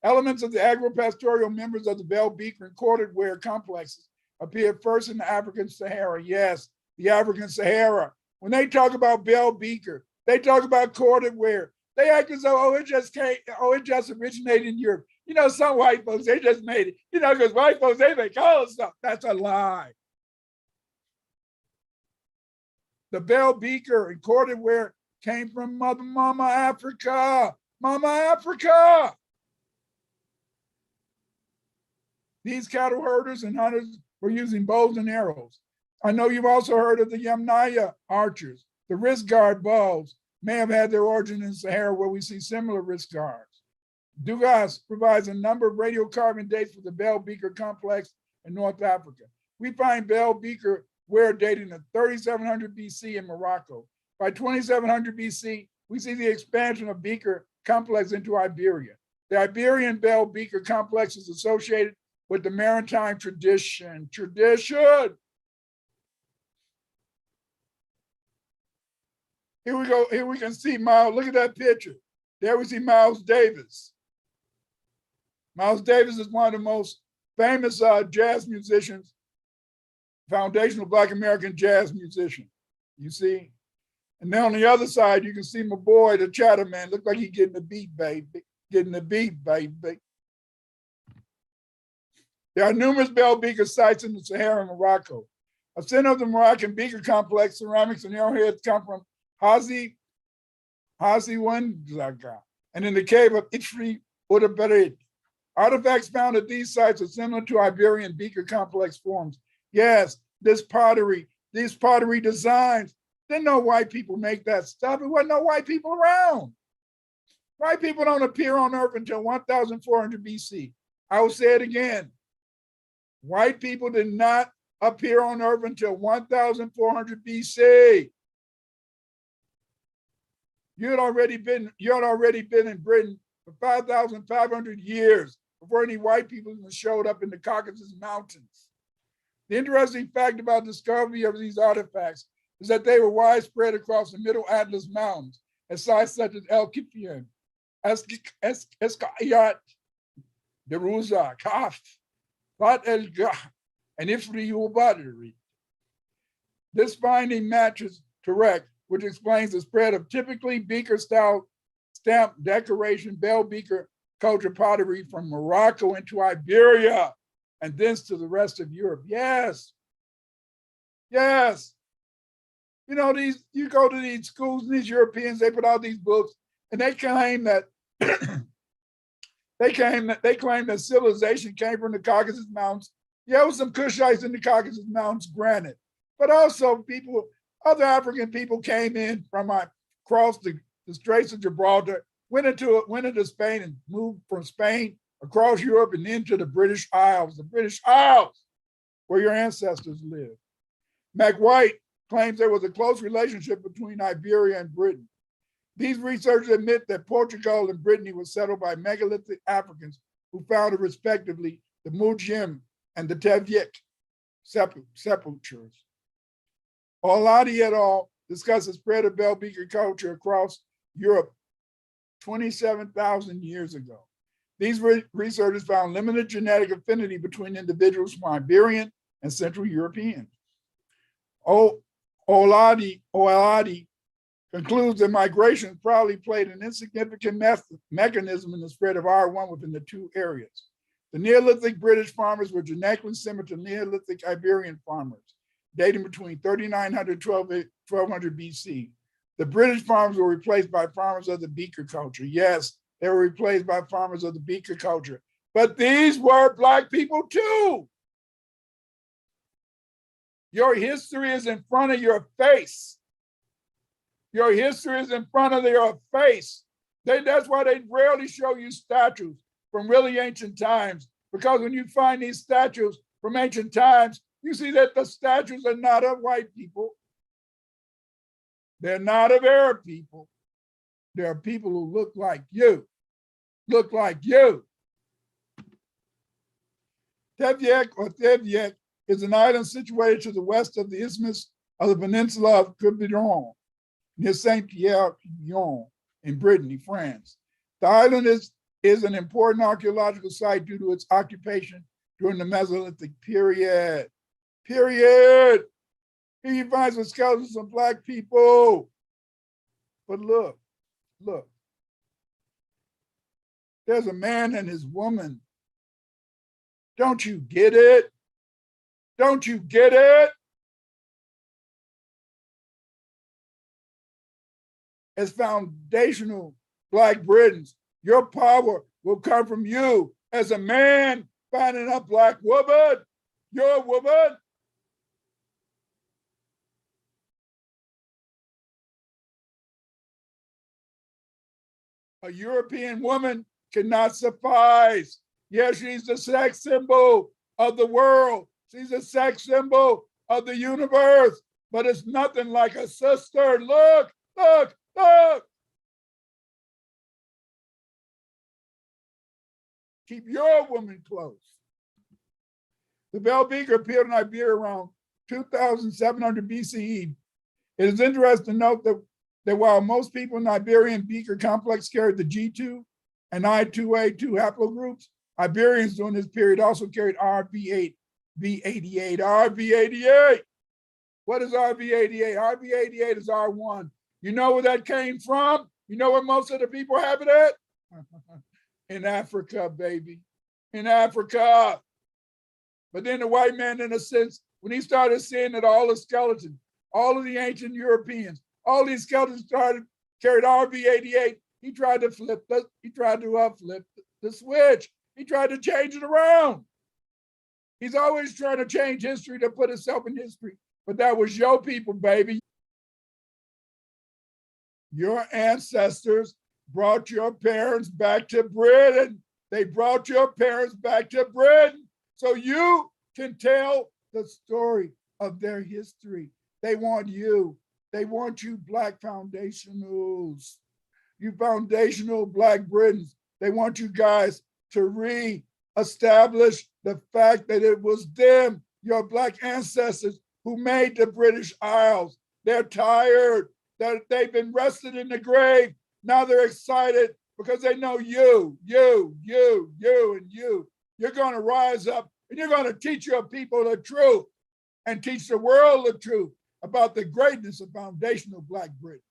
Elements of the agro-pastoral members of the Bell, Beaker, and corded ware complexes appeared first in the African Sahara. Yes, the African Sahara. When they talk about Bell, Beaker, they talk about corded ware. They act as though, it just originated in Europe. You know, some white folks, they just made it. You know, because white folks, they make all this stuff. That's a lie. The Bell, Beaker, and corded ware came from Mama Africa. Mama Africa. These cattle herders and hunters were using bows and arrows. I know you've also heard of the Yamnaya archers. The wrist guard bows may have had their origin in Sahara, where we see similar wrist guards. Dugas provides a number of radiocarbon dates for the Bell Beaker complex in North Africa. We find Bell Beaker ware dating to 3700 BC in Morocco. By 2700 BC, we see the expansion of Beaker complex into Iberia. The Iberian Bell Beaker complex is associated with the maritime tradition. Here we go. Here we can see Miles. Look at that picture. There we see Miles Davis. Miles Davis is one of the most famous jazz musicians, foundational Black American jazz musician. You see? And then on the other side, you can see my boy, the Chatter Man. Look like he's getting the beat, baby. Getting the beat, baby. There are numerous Bell Beaker sites in the Sahara and Morocco. A center of the Moroccan Beaker complex, ceramics and arrowheads come from Hazi Wanzaga, and in the cave of Itri Udabarid. Artifacts found at these sites are similar to Iberian Beaker complex forms. Yes, these pottery designs. Didn't no white people make that stuff. It wasn't no white people around. White people don't appear on Earth until 1400 BC. I will say it again. White people did not appear on Earth until 1400 BC. You had already been in Britain for 5,500 years before any white people even showed up in the Caucasus Mountains. The interesting fact about the discovery of these artifacts is that they were widespread across the Middle Atlas Mountains at sites such as El Kifian, Eskayat, Deruza, Kaf, Bat El Gah, and Ifri Ubadari. This finding matches correct, which explains the spread of typically Beaker-style stamp decoration, bell beaker culture pottery from Morocco into Iberia and thence to the rest of Europe. Yes, yes. You know, you go to these schools, and these Europeans, they put out these books, and they claim that they claim that civilization came from the Caucasus Mountains. Yeah, there was some Kushites in the Caucasus Mountains, granted, but also other African people came in from across the Straits of Gibraltar, went into Spain and moved from Spain across Europe and into the British Isles, where your ancestors lived. McWhite claims there was a close relationship between Iberia and Britain. These researchers admit that Portugal and Brittany were settled by megalithic Africans who founded respectively the Mujim and the Tevyek sepulchres. Oladi et al. Discuss the spread of bell beaker culture across Europe 27,000 years ago. These researchers found limited genetic affinity between individuals from Iberian and Central European. Oladi concludes that migration probably played an insignificant mechanism in the spread of R1 within the two areas. The Neolithic British farmers were genetically similar to Neolithic Iberian farmers, dating between 3900 and 1200 BC. The British farmers were replaced by farmers of the Beaker culture. Yes, they were replaced by farmers of the Beaker culture, but these were Black people too. Your history is in front of your face. Your history is in front of your face. That's why they rarely show you statues from really ancient times, because when you find these statues from ancient times, you see that the statues are not of white people. They're not of Arab people. They are people who look like you. Look like you. Tevyek is an island situated to the west of the isthmus of the peninsula of Quiberon, near Saint-Pierre-Pignon in Brittany, France. The island is an important archaeological site due to its occupation during the Mesolithic period. Here you find some skeletons of Black people. But look. There's a man and his woman. Don't you get it? Don't you get it? As foundational Black Britons, your power will come from you as a man finding a Black woman, your woman. A European woman cannot suffice. Yes, she's the sex symbol of the world. She's a sex symbol of the universe, but it's nothing like a sister. Look. Keep your woman close. The bell beaker appeared in Iberia around 2700 BCE. It is interesting to note that while most people in the Iberian Beaker complex carried the G2 and I2A2 haplogroups, Iberians during this period also carried RB88. RB88. What is RB88? RB88 is R1. You know where that came from? You know where most of the people have it at? In Africa, baby. In Africa. But then the white man, in a sense, when he started seeing that all the skeletons, all of the ancient Europeans, all these skeletons carried RB88, he tried to flip the switch. He tried to change it around. He's always trying to change history to put himself in history. But that was your people, baby. Your ancestors brought your parents back to Britain. They brought your parents back to Britain so you can tell the story of their history. They want you. They want you Black foundationals, you foundational Black Britons. They want you guys to re-establish the fact that it was them, your Black ancestors, who made the British Isles. They're tired, that they've been rested in the grave. Now they're excited because they know you, and you. You're going to rise up and you're going to teach your people the truth and teach the world the truth about the greatness of foundational Black Britons.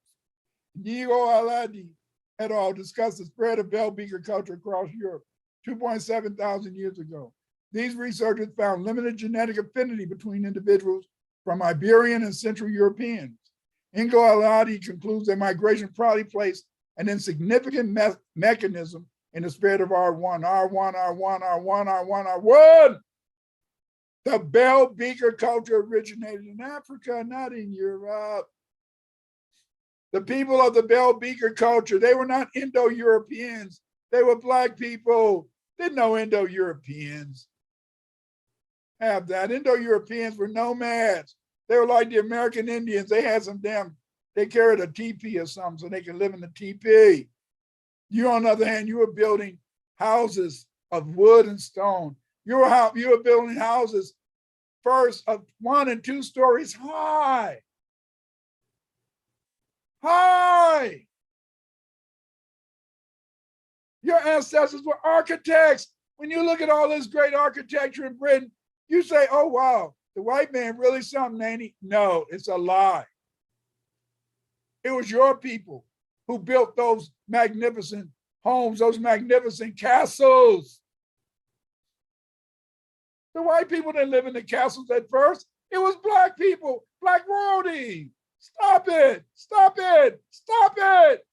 Neolithic et al. Discussed the spread of Bell Beaker culture across Europe 2.7 thousand years ago. These researchers found limited genetic affinity between individuals from Iberian and Central Europeans. Neolithic concludes that migration probably placed an insignificant mechanism in the spread of R1. The Bell Beaker culture originated in Africa, not in Europe. The people of the Bell Beaker culture, they were not Indo-Europeans. They were Black people. Didn't know Indo-Europeans have that. Indo-Europeans were nomads. They were like the American Indians. They had they carried a teepee or something so they could live in the teepee. You, on the other hand, you were building houses of wood and stone. You were building houses first of 1 and 2 stories high. Your ancestors were architects. When you look at all this great architecture in Britain, you say, oh, wow, the white man really something, ain't he? No, it's a lie. It was your people who built those magnificent homes, those magnificent castles. The white people didn't live in the castles at first. It was Black people, Black royalty. Stop it, stop it, stop it.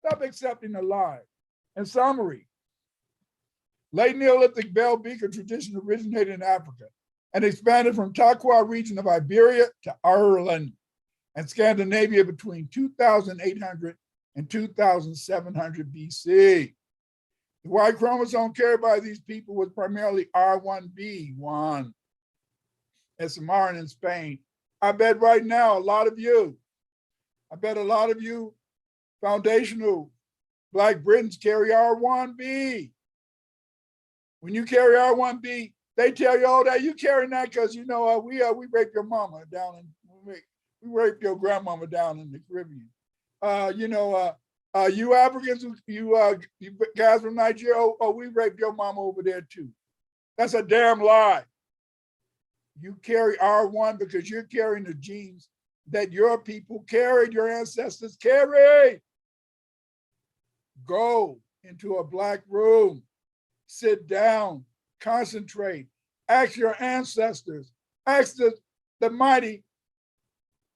Stop accepting the lie. In summary, late Neolithic Bell Beaker tradition originated in Africa and expanded from Takwa region of Iberia to Ireland and Scandinavia between 2,800 and 2,700 BC. The Y chromosome carried by these people was primarily R1b1, as Samarin in Spain. I bet right now a lot of you foundational Black Britons carry R1b. When you carry R1b, they tell you, oh, that you carrying that because we raped your mama down in we raped your grandmama down in the Caribbean. You Africans, you guys from Nigeria, oh, we raped your mama over there too. That's a damn lie. You carry R1 because you're carrying the genes that your people carried, your ancestors carried. Go into a Black room, sit down, concentrate, ask your ancestors, ask the mighty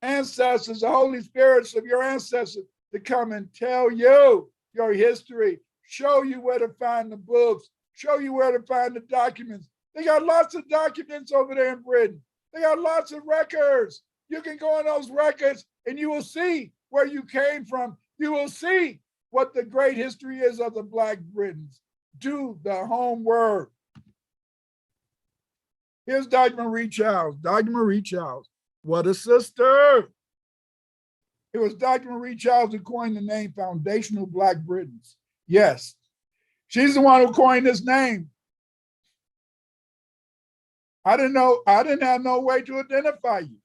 ancestors, the Holy Spirits of your ancestors to come and tell you your history, show you where to find the books, show you where to find the documents. They got lots of documents over there in Britain. They got lots of records. You can go on those records and you will see where you came from. You will see what the great history is of the Black Britons. Do the homework. Here's Dr. Marie Childs. Dr. Marie Childs, what a sister. It was Dr. Marie Childs who coined the name Foundational Black Britons. Yes, she's the one who coined this name. I didn't have no way to identify you.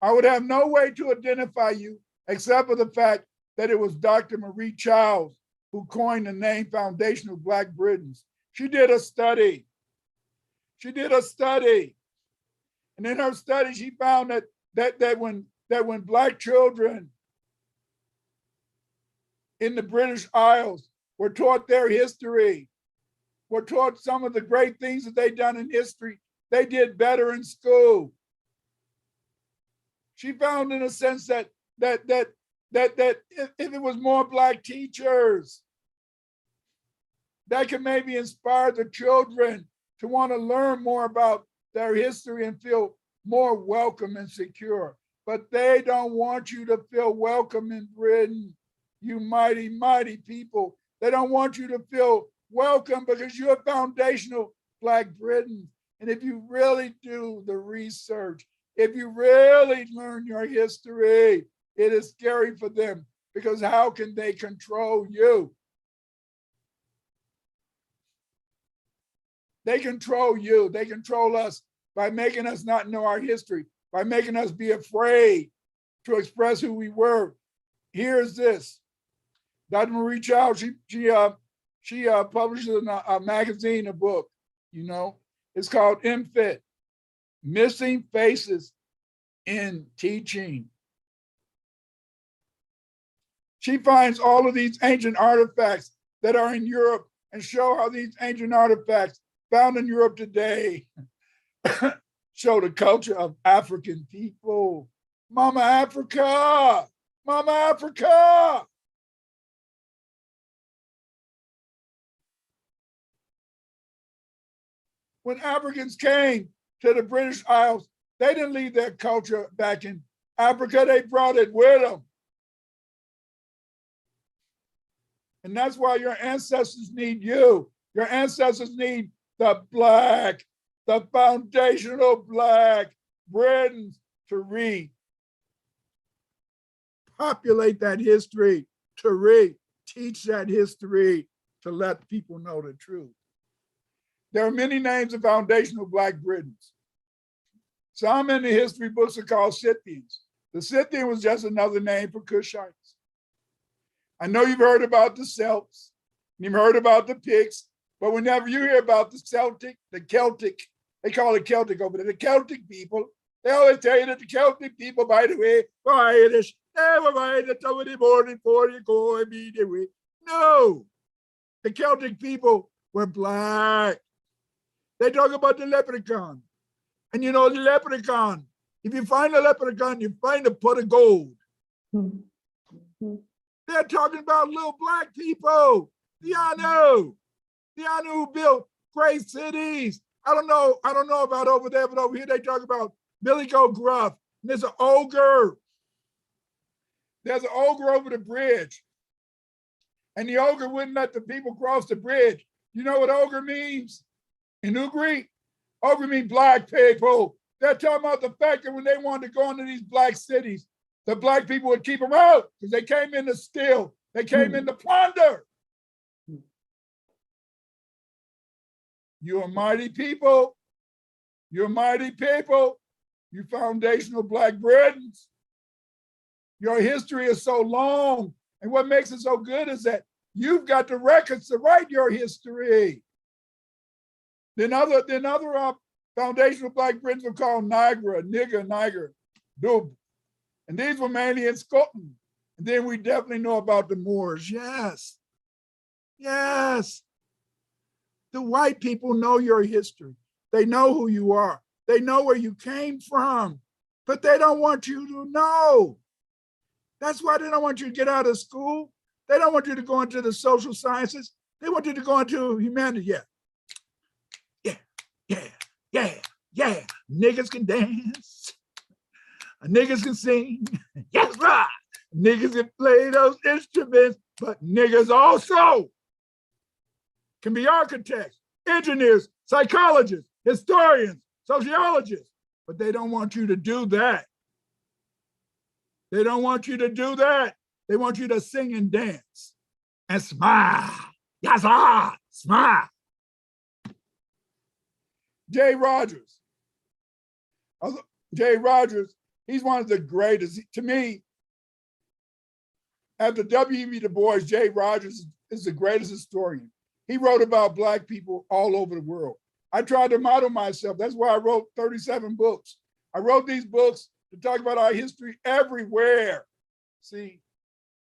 I would have no way to identify you except for the fact that it was Dr. Marie Childs who coined the name Foundational Black Britons. She did a study. And in her study, she found that when Black children in the British Isles were taught their history, were taught some of the great things that they'd done in history, they did better in school. She found, in a sense, that if it was more Black teachers that could maybe inspire the children to want to learn more about their history and feel more welcome and secure. But they don't want you to feel welcome in Britain, you mighty, mighty people. They don't want you to feel welcome, because you're foundational Black Britons. And if you really do the research, if you really learn your history, it is scary for them, because how can they control you? They control you. They control us by making us not know our history, by making us be afraid to express who we were. Here's this. Dr. Marie Child, she publishes a magazine, a book, you know. It's called MFIT, Missing Faces in Teaching. She finds all of these ancient artifacts that are in Europe and show how these ancient artifacts found in Europe today show the culture of African people. Mama Africa, Mama Africa. When Africans came to the British Isles, they didn't leave their culture back in Africa, they brought it with them. And that's why your ancestors need you. Your ancestors need the Black, the foundational Black Britons to repopulate that history, to re-teach that history, to let people know the truth. There are many names of foundational Black Britons. Some in the history books are called Scythians. The Scythian was just another name for Cushites. I know you've heard about the Celts, you've heard about the Picts, but whenever you hear about the Celtic, the Celtic, they call it Celtic over there, the Celtic people, they always tell you that the Celtic people, by the way, were Irish. They were right at somebody born in 40 go immediately. No, the Celtic people were Black. They talk about the leprechaun. And you know, the leprechaun, if you find a leprechaun, you find a pot of gold. They're talking about little Black people. The Anu who built great cities. I don't know about over there, but over here they talk about Billy Goat Gruff. And there's an ogre. There's an ogre over the bridge. And the ogre wouldn't let the people cross the bridge. You know what ogre means? In Ugri, ogre means Black people. They're talking about the fact that when they wanted to go into these Black cities, the Black people would keep them out because they came in to steal. They came in to plunder. You're a mighty people. You're mighty people. You foundational Black Britons. Your history is so long. And what makes it so good is that you've got the records to write your history. Then other foundational Black Britons were called Niger, Dub. And these were mainly in Scotland. And then we definitely know about the Moors. Yes. Yes. The white people know your history. They know who you are. They know where you came from, but they don't want you to know. That's why they don't want you to get out of school. They don't want you to go into the social sciences. They want you to go into humanity. Yeah. Niggas can dance. Niggas can sing. Yes, right. Niggas can play those instruments, but niggas also can be architects, engineers, psychologists, historians, sociologists, but they don't want you to do that. They don't want you to do that. They want you to sing and dance and smile. Yes, smile. Jay Rogers. Jay Rogers, he's one of the greatest. To me, after W.E.B. Du Bois, Jay Rogers is the greatest historian. He wrote about Black people all over the world. I tried to model myself. That's why I wrote 37 books. I wrote these books to talk about our history everywhere. See,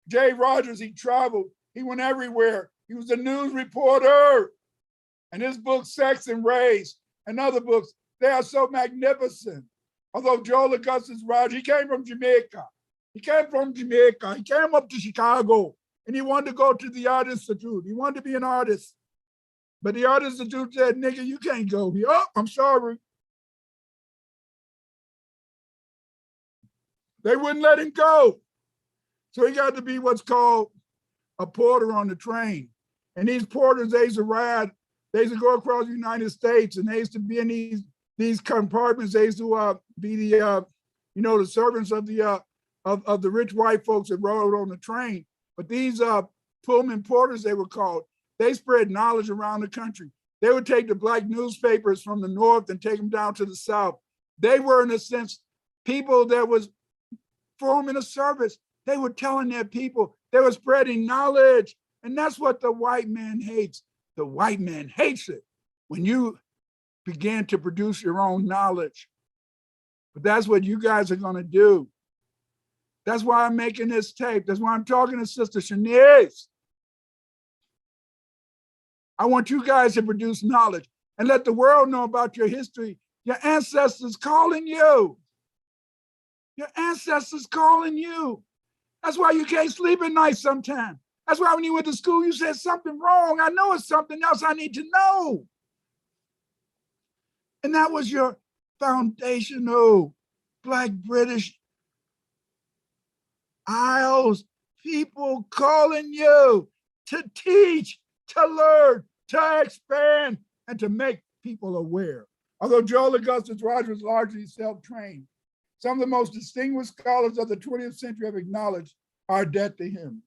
Jay Rogers, he traveled. He went everywhere. He was a news reporter. And his book, Sex and Race, and other books, they are so magnificent. Although Joel Augustus Rogers, he came from Jamaica. He came up to Chicago, and he wanted to go to the Art Institute. He wanted to be an artist. But the Art Institute said, nigga, you can't go here. Oh, I'm sorry. They wouldn't let him go. So he got to be what's called a porter on the train. And these porters, they used to ride, they used to go across the United States, and they used to be in these compartments. They used to be the the servants of the rich white folks that rode on the train. But these Pullman porters, they were called, they spread knowledge around the country. They would take the Black newspapers from the North and take them down to the South. They were, in a sense, people that was forming a service. They were telling their people, they were spreading knowledge. And that's what the white man hates. The white man hates it when you begin to produce your own knowledge. But that's what you guys are going to do. That's why I'm making this tape. That's why I'm talking to Sister Shanice. I want you guys to produce knowledge and let the world know about your history. Your ancestors calling you. Your ancestors calling you. That's why you can't sleep at night sometimes. That's why when you went to school, you said something wrong. I know it's something else I need to know. And that was your foundational Black British Isles people calling you to teach, to learn, to expand, and to make people aware. Although Joel Augustus Rogers was largely self-trained, some of the most distinguished scholars of the 20th century have acknowledged our debt to him.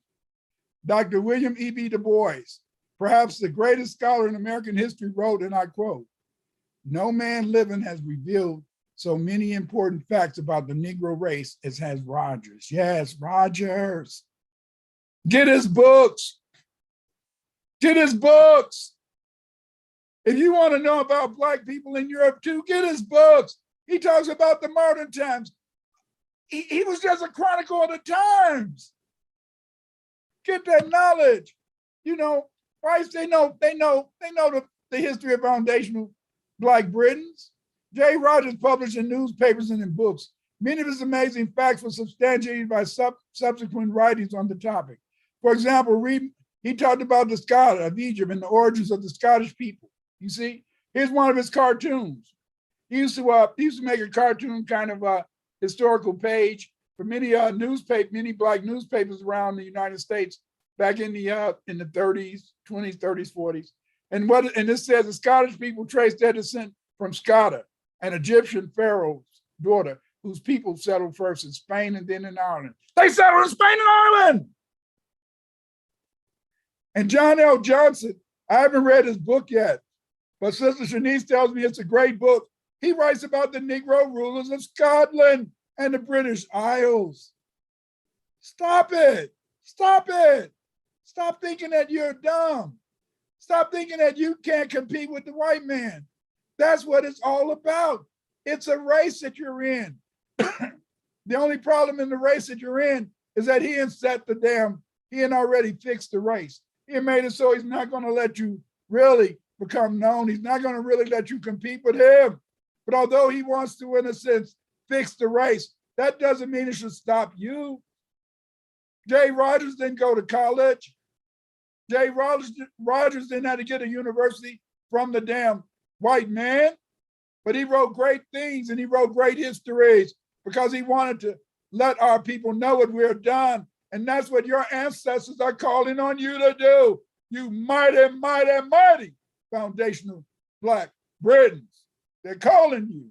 Dr. William E.B. Du Bois, perhaps the greatest scholar in American history, wrote, and I quote, "No man living has revealed so many important facts about the Negro race as has Rogers." Yes, Rogers. Get his books. Get his books. If you want to know about Black people in Europe too, get his books. He talks about the modern times. He was just a chronicle of the times. Get that knowledge. Whites, they know the history of foundational Black Britons. J. Rogers published in newspapers and in books. Many of his amazing facts were substantiated by subsequent writings on the topic. For example, he talked about the Scottish of Egypt and the origins of the Scottish people. You see, here's one of his cartoons. He used to make a cartoon kind of historical page for many Black newspapers around the United States back in the 30s, 20s, 30s, 40s. And this says the Scottish people trace their descent from Scotta, an Egyptian pharaoh's daughter, whose people settled first in Spain and then in Ireland. They settled in Spain and Ireland. And John L. Johnson, I haven't read his book yet, but Sister Shanice tells me it's a great book. He writes about the Negro rulers of Scotland and the British Isles. Stop it. Stop it. Stop thinking that you're dumb. Stop thinking that you can't compete with the white man. That's what it's all about. It's a race that you're in. The only problem in the race that you're in is that he ain't already fixed the race. He made it so he's not going to let you really become known. He's not going to really let you compete with him. But although he wants to, in a sense, fix the race, that doesn't mean it should stop you. Jay Rogers didn't go to college. Jay Rogers didn't have to get a university from the damn white man, but he wrote great things and he wrote great histories because he wanted to let our people know what we're done. And that's what your ancestors are calling on you to do. You mighty, mighty, mighty foundational Black Britons. They're calling you.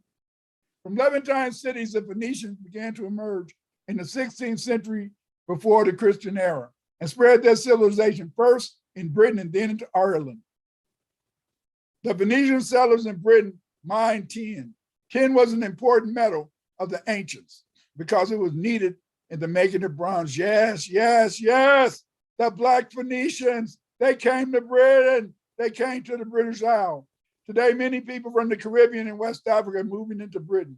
From Levantine cities, the Venetians began to emerge in the 16th century before the Christian era and spread their civilization first in Britain and then into Ireland. The Venetian settlers in Britain mined tin. Tin was an important metal of the ancients because it was needed in the making of bronze. Yes, yes, yes. The Black Phoenicians, they came to Britain. They came to the British Isles. Today, many people from the Caribbean and West Africa are moving into Britain.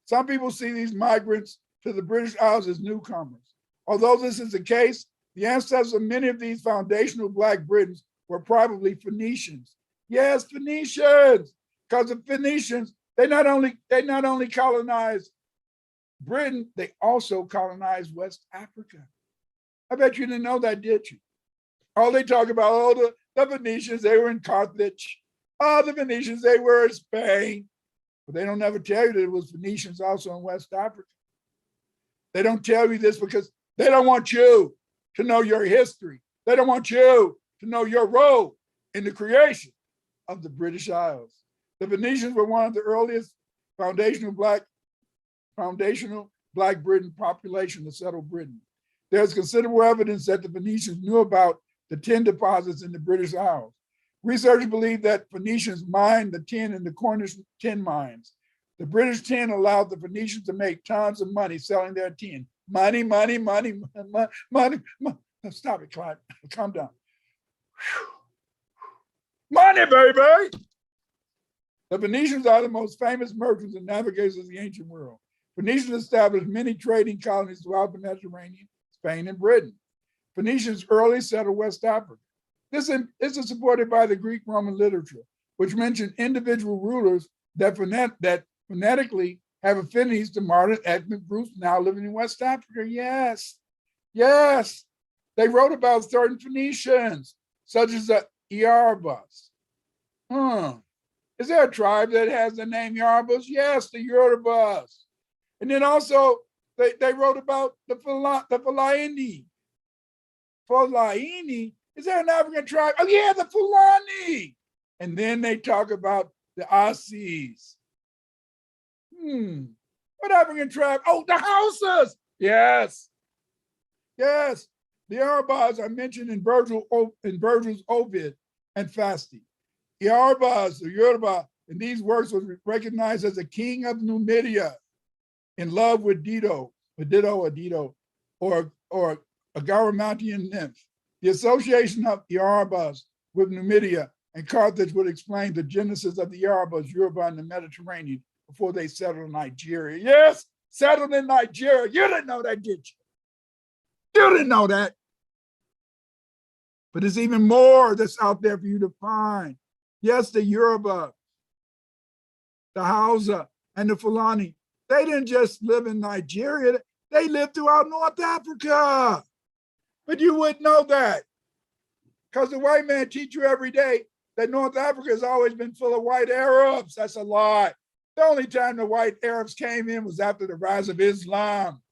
Some people see these migrants to the British Isles as newcomers. Although this is the case, the ancestors of many of these foundational Black Britons were probably Phoenicians. Yes, Phoenicians, because the Phoenicians, they not only colonized Britain, they also colonized West Africa. I bet you didn't know that, did you? All they talk about, the Venetians, they were in Carthage. The Venetians, they were in Spain. But they don't ever tell you that it was Venetians also in West Africa. They don't tell you this because they don't want you to know your history. They don't want you to know your role in the creation of the British Isles. The Venetians were one of the earliest foundational Black Briton population to settle Britain. There's considerable evidence that the Venetians knew about the tin deposits in the British Isles. Researchers believe that Phoenicians mined the tin in the Cornish tin mines. The British tin allowed the Venetians to make tons of money selling their tin. Money, money, money, money, money. Stop it, Clyde. Calm down. Money, baby. The Venetians are the most famous merchants and navigators of the ancient world. Phoenicians established many trading colonies throughout the Mediterranean, Spain, and Britain. Phoenicians early settled West Africa. This is supported by the Greek Roman literature, which mentioned individual rulers that phonetically have affinities to modern ethnic groups now living in West Africa. Yes, yes. They wrote about certain Phoenicians, such as the Yorubas. Is there a tribe that has the name Yorubas? Yes, the Yorubas. And then also they wrote about the Fulaini. Fulaini? Is there an African tribe? Oh yeah, the Fulani. And then they talk about the Aussies. What African tribe? Oh, the Hausas. Yes. Yes. The Yorubas are mentioned in Virgil's Ovid and Fasti. Yorubas, the Yoruba, in these works was recognized as the king of Numidia, in love with Dido, or a Garamantian nymph. The association of Yorubas with Numidia and Carthage would explain the genesis of the Yorubas, Yoruba, in the Mediterranean before they settled in Nigeria. Yes, settled in Nigeria. You didn't know that, did you? You didn't know that. But there's even more that's out there for you to find. Yes, the Yoruba, the Hausa, and the Fulani, they didn't just live in Nigeria, they lived throughout North Africa. But you wouldn't know that because the white man teach you every day that North Africa has always been full of white Arabs. That's a lie. The only time the white Arabs came in was after the rise of Islam.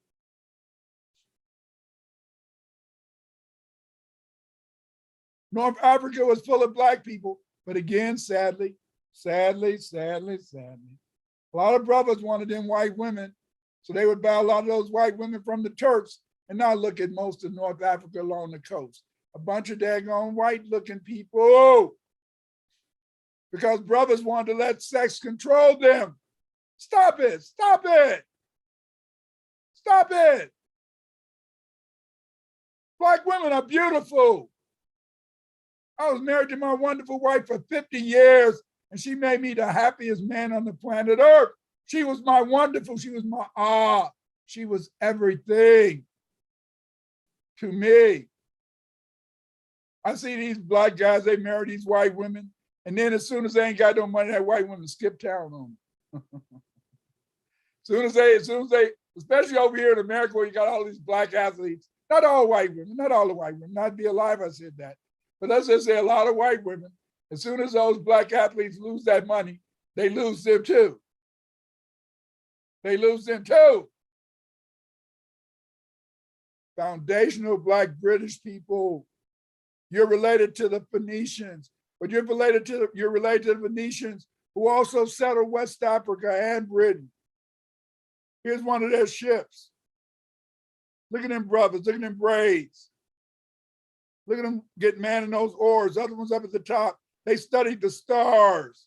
North Africa was full of Black people, but again, sadly, a lot of brothers wanted them white women, so they would buy a lot of those white women from the Turks, and now look at most of North Africa along the coast. A bunch of daggone white-looking people, because brothers wanted to let sex control them. Stop it, stop it, stop it. Black women are beautiful. I was married to my wonderful wife for 50 years, and she made me the happiest man on the planet Earth. She was my wonderful, she was my she was everything to me. I see these Black guys, they marry these white women, and then as soon as they ain't got no money, that white woman skip town on them. As soon as they, especially over here in America where you got all these Black athletes, not all white women, not all the white women, I'd be alive I said that. But let's just say a lot of white women, as soon as those Black athletes lose that money, they lose them too. They lose them too. Foundational Black British people, you're related to the Phoenicians, but you're related to the Venetians who also settled West Africa and Britain. Here's one of their ships. Look at them brothers, look at them braids. Look at them get manning those oars. Other ones up at the top. They studied the stars.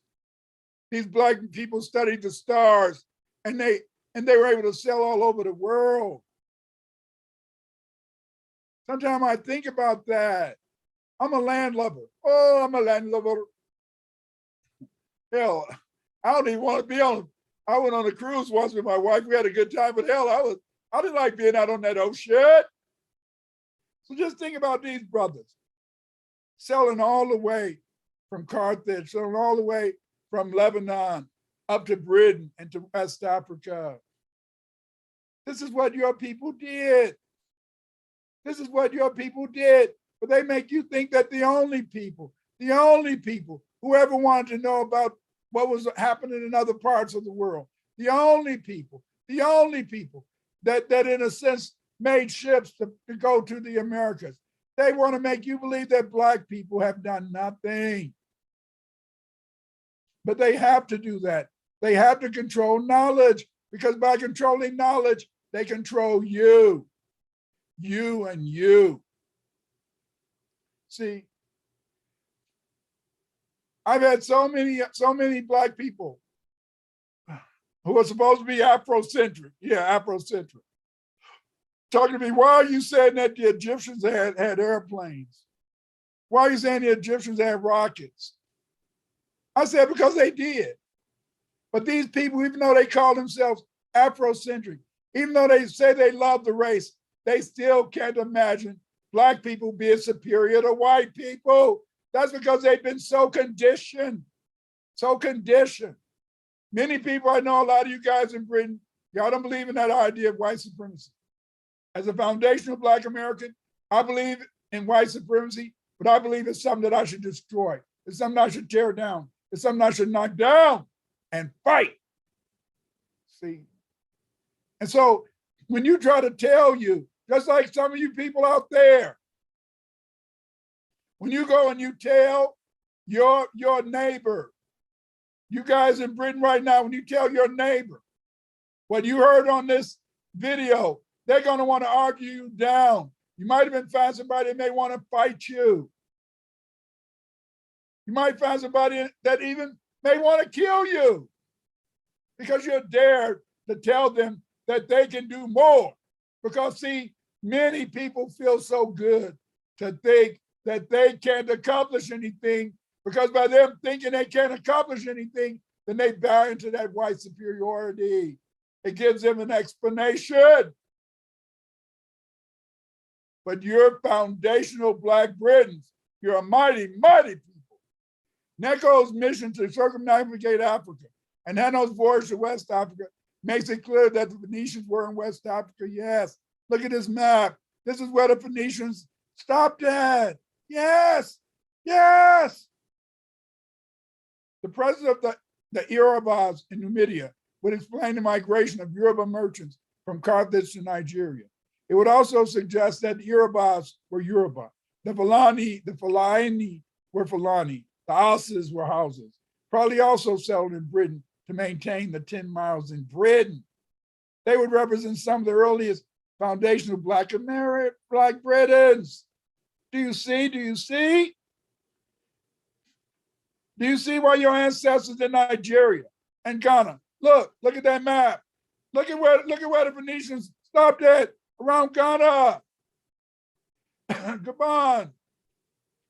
These Black people studied the stars, and they were able to sail all over the world. Sometimes I think about that. I'm a landlubber. Oh, I'm a landlubber. Hell, I don't even want to be on. I went on a cruise once with my wife. We had a good time, but hell, I didn't like being out on that ocean. So just think about these brothers selling all the way from Carthage, selling all the way from Lebanon up to Britain and to West Africa. This is what your people did. This is what your people did. But they make you think that the only people who ever wanted to know about what was happening in other parts of the world, the only people that in a sense made ships to go to the Americas. They want to make you believe that Black people have done nothing. But they have to do that. They have to control knowledge, because by controlling knowledge, they control you. You and you. See, I've had so many Black people who are supposed to be Afrocentric. Yeah, Afrocentric. Talking to me, why are you saying that the Egyptians had airplanes? Why are you saying the Egyptians had rockets? I said, because they did. But these people, even though they call themselves Afrocentric, even though they say they love the race, they still can't imagine Black people being superior to white people. That's because they've been so conditioned, so conditioned. Many people, I know a lot of you guys in Britain, y'all don't believe in that idea of white supremacy. As a foundational Black American, I believe in white supremacy, but I believe it's something that I should destroy. It's something I should tear down. It's something I should knock down and fight. See? And so when you try to tell you, just like some of you people out there, when you go and you tell your neighbor, you guys in Britain right now, when you tell your neighbor what you heard on this video, they're going to want to argue you down. You might even find somebody that may want to fight you. You might find somebody that even may want to kill you because you're dared to tell them that they can do more. Because see, many people feel so good to think that they can't accomplish anything, because by them thinking they can't accomplish anything, then they buy into that white superiority. It gives them an explanation. But you're foundational Black Britons. You're a mighty, mighty people. Necho's mission to circumnavigate Africa and Hanno's voyage to West Africa makes it clear that the Venetians were in West Africa. Yes, look at this map. This is where the Phoenicians stopped at. Yes, yes. The president of the Yorubas in Numidia would explain the migration of Yoruba merchants from Carthage to Nigeria. It would also suggest that the Yorubas were Yoruba, the Fulani were Fulani, the Hauses were Hauses, probably also settled in Britain to maintain the 10 miles in Britain. They would represent some of the earliest foundational Black Britons. Do you see? Do you see? Do you see why your ancestors in Nigeria and Ghana? Look at that map. Look at where the Venetians stopped at, around Ghana. Gabon,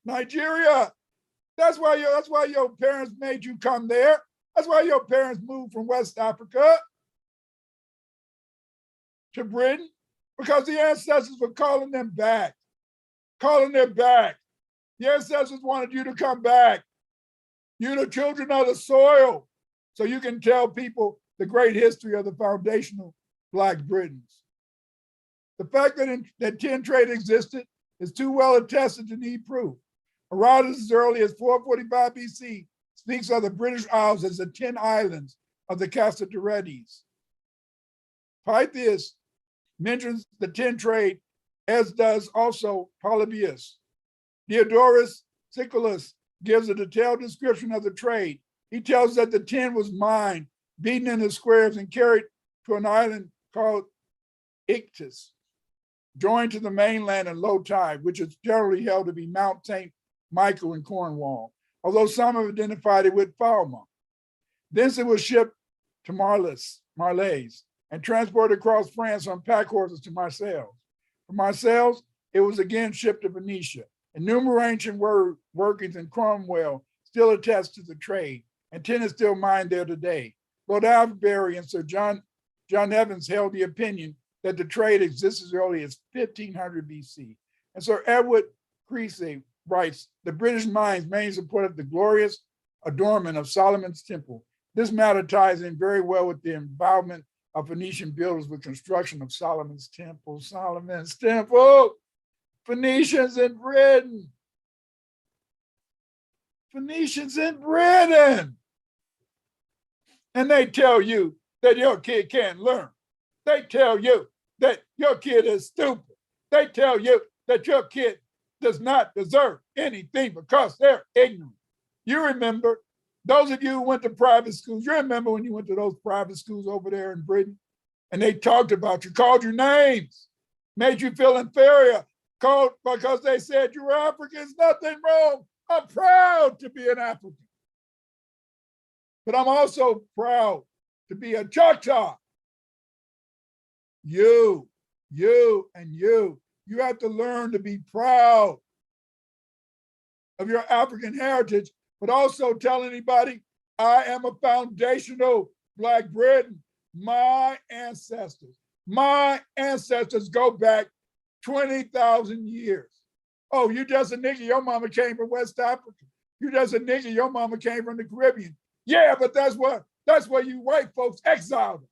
Nigeria. That's why your parents made you come there. That's why your parents moved from West Africa to Britain, because the ancestors were calling them back, calling them back. The ancestors wanted you to come back. You're the children of the soil, so you can tell people the great history of the foundational Black Britons. The fact that tin trade existed is too well attested to need proof. Herodotus, as early as 445 BC, speaks of the British Isles as the 10 islands of the Cassatorides. Pythias mentions the tin trade, as does also Polybius. Diodorus Siculus gives a detailed description of the trade. He tells that the tin was mined, beaten into squares, and carried to an island called Ictus, joined to the mainland in low tide, which is generally held to be Mount St. Michael in Cornwall, although some have identified it with Falmouth. Thence it was shipped to Marseilles and transported across France on pack horses to Marseilles. From Marseilles, it was again shipped to Venetia. And numerous ancient workings in Cromwell still attest to the trade, and tin is still mined there today. Lord Avebury and Sir John Evans held the opinion that the trade exists as early as 1500 BC. And Sir Edward Creasy writes, the British mines mainly supported the glorious adornment of Solomon's temple. This matter ties in very well with the involvement of Phoenician builders with construction of Solomon's temple. Solomon's temple. Phoenicians in Britain. Phoenicians in Britain. And they tell you that your kid can't learn. They tell you that your kid is stupid. They tell you that your kid does not deserve anything because they're ignorant. You remember, those of you who went to private schools, you remember when you went to those private schools over there in Britain and they talked about you, called you names, made you feel inferior, called because they said you were Africans, nothing wrong. I'm proud to be an African. But I'm also proud to be a Choctaw. You have to learn to be proud of your African heritage, but also tell anybody, I am a foundational Black Briton. My ancestors go back 20,000 years. Oh, you just a nigga, your mama came from West Africa. You just a nigga, your mama came from the Caribbean. Yeah, but that's where you white folks exiled us.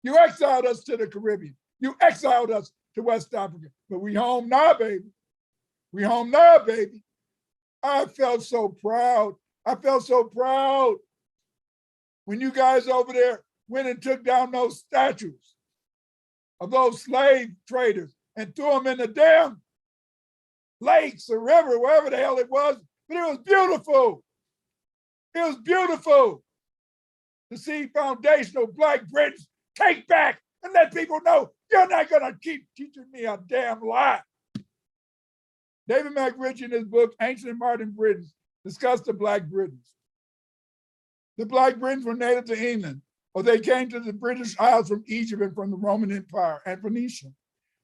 You exiled us to the Caribbean. You exiled us to West Africa. But we home now, baby. We home now, baby. I felt so proud. I felt so proud when you guys over there went and took down those statues of those slave traders and threw them in the damn lakes or river, wherever the hell it was. But it was beautiful. It was beautiful to see foundational Black Britons take back and let people know you're not gonna keep teaching me a damn lie. David McRitchie in his book, Ancient and Modern Britons, discussed the Black Britons. The Black Britons were native to England, or they came to the British Isles from Egypt and from the Roman Empire and Phoenicia.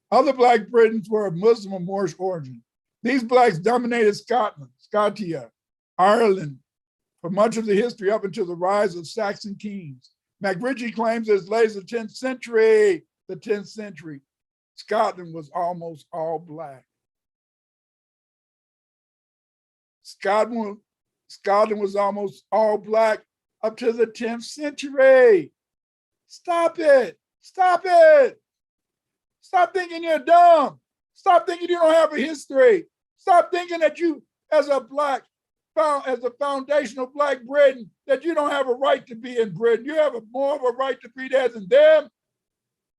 Other Black Britons were of Muslim or Moorish origin. These Blacks dominated Scotland, Scotia, Ireland, for much of the history up until the rise of Saxon kings. McRitchie claims as late as the 10th century, Scotland was almost all Black. Scotland was almost all Black up to the 10th century. Stop it. Stop it. Stop thinking you're dumb. Stop thinking you don't have a history. Stop thinking that you, as a foundational Black Briton, that you don't have a right to be in Britain. You have more of a right to be there than them.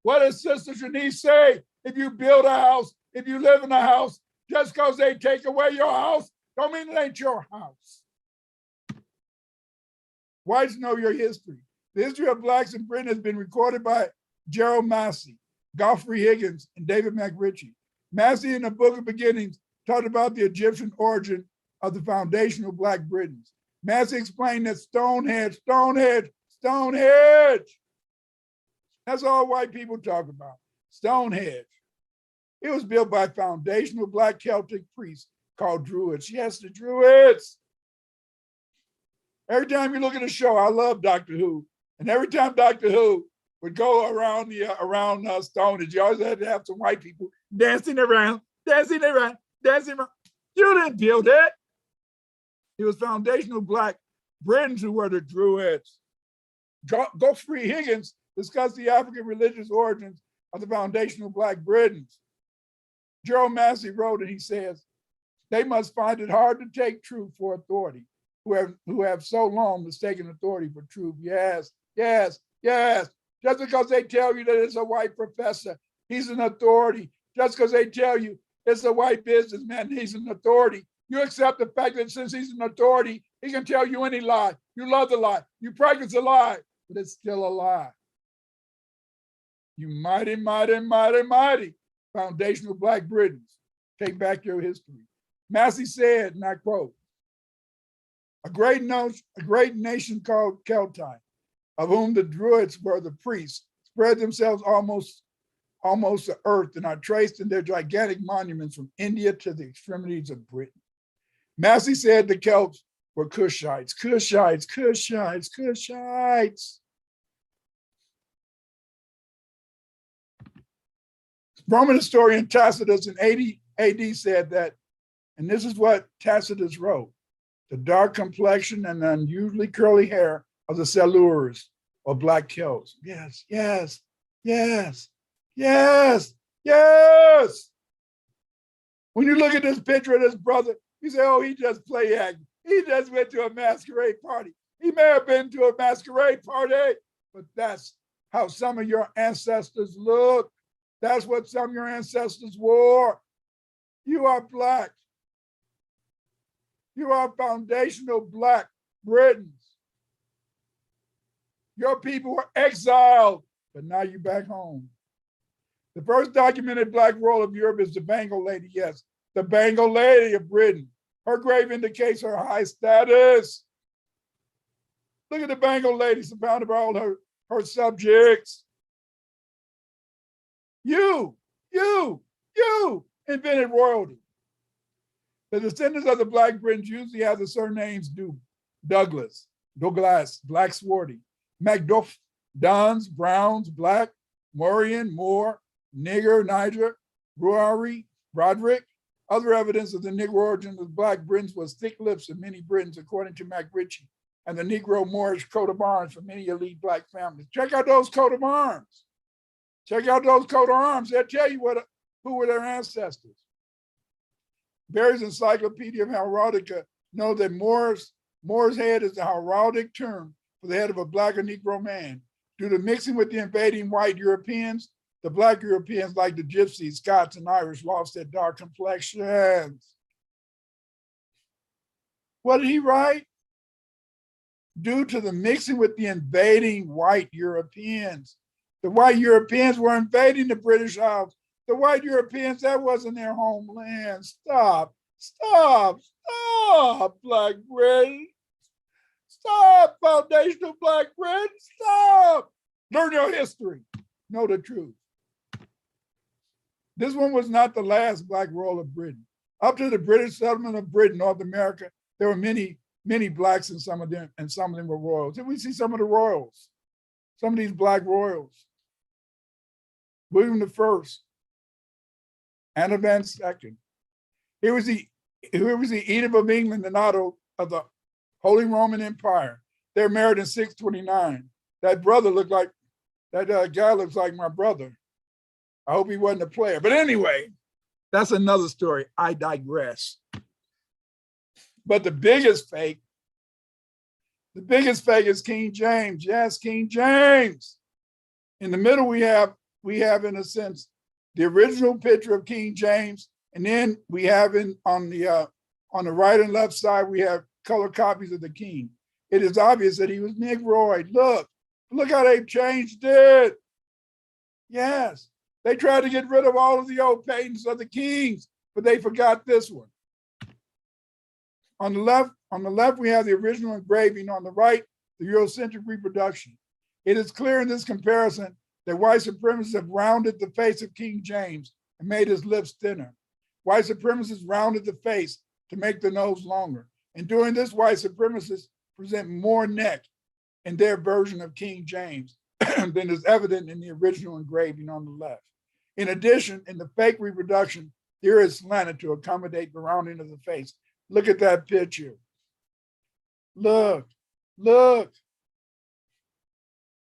What does Sister Shanice say? If you build a house, if you live in a house, just because they take away your house, don't mean it ain't your house. Whites know your history. The history of Blacks in Britain has been recorded by Gerald Massey, Godfrey Higgins, and David McRitchie. Massey in the Book of Beginnings talked about the Egyptian origin of the foundational Black Britons. Massey explained that Stonehenge, that's all white people talk about, Stonehenge. It was built by foundational Black Celtic priests called Druids. Yes, the Druids. Every time you look at a show, I love Doctor Who, and every time Doctor Who would go around Stonehenge, you always had to have some white people dancing around. You didn't build it. It was foundational Black Britons who were the Druids. Godfrey Higgins discussed the African religious origins of the foundational Black Britons. Gerald Massey wrote, and he says, they must find it hard to take truth for authority, who have so long mistaken authority for truth. Yes. Just because they tell you that it's a white professor, he's an authority. Just because they tell you it's a white businessman, he's an authority. You accept the fact that since he's an authority, he can tell you any lie. You love the lie. You practice the lie, but it's still a lie. You mighty foundational Black Britons, take back your history. Massey said, and I quote, a great nation called Keltai, of whom the Druids were the priests, spread themselves almost the earth and are traced in their gigantic monuments from India to the extremities of Britain. Massey said the Celts were Cushites. Roman historian Tacitus in 80 AD said that, and this is what Tacitus wrote, the dark complexion and the unusually curly hair of the Silures or Black Celts. Yes. When you look at this picture of this brother, you say, oh, he just play acting. He just went to a masquerade party. He may have been to a masquerade party, but that's how some of your ancestors look. That's what some of your ancestors wore. You are Black. You are foundational Black Britons. Your people were exiled, but now you're back home. The first documented Black royal of Europe is the Bengal Lady, yes, the Bengal Lady of Britain. Her grave indicates her high status. Look at the Bengal Lady surrounded by all her subjects. You invented royalty. The descendants of the Black Britons usually have the surnames Douglas, Black Swarty, Macduff, Dons, Browns, Black, Morian, Moore, Nigger, Niger, Ruari, Broderick. Other evidence of the Negro origin of Black Britons was thick lips of many Britons, according to MacRitchie, and the Negro Moorish coat of arms for many elite Black families. Check out those coat of arms. Check out those coat of arms. They'll tell you who were their ancestors. Berry's Encyclopedia of Heraldica know that Moor's head is the heraldic term for the head of a Black or Negro man. Due to mixing with the invading white Europeans, the Black Europeans, like the Gypsies, Scots, and Irish, lost their dark complexions. What did he write? Due to the mixing with the invading white Europeans. The white Europeans were invading the British Isles. The white Europeans, that wasn't their homeland. Stop, Black Britain. Stop, foundational Black Britain, stop. Learn your history, know the truth. This one was not the last Black royal of Britain. Up to the British settlement of Britain, North America, there were many Blacks in some of them, and some of them were royals. And we see some of the royals, some of these Black royals. William I, Anna Van II. Here was the Edith of England and Otto of the Holy Roman Empire. They're married in 629. That brother looked like, that guy looks like my brother. I hope he wasn't a player. But anyway, that's another story. I digress. But the biggest fake is King James. Yes, King James. In the middle, we have in a sense the original picture of King James, and then we have on the right and left side we have color copies of the king. It is obvious that he was Negroid. Look how they've changed it. Yes, they tried to get rid of all of the old paintings of the kings, but they forgot this one. On the left, we have the original engraving. On the right, the Eurocentric reproduction. It is clear in this comparison that white supremacists have rounded the face of King James and made his lips thinner. White supremacists rounded the face to make the nose longer. And doing this, white supremacists present more neck in their version of King James than is evident in the original engraving on the left. In addition, in the fake reproduction, the ear is slanted to accommodate the rounding of the face. Look at that picture. Look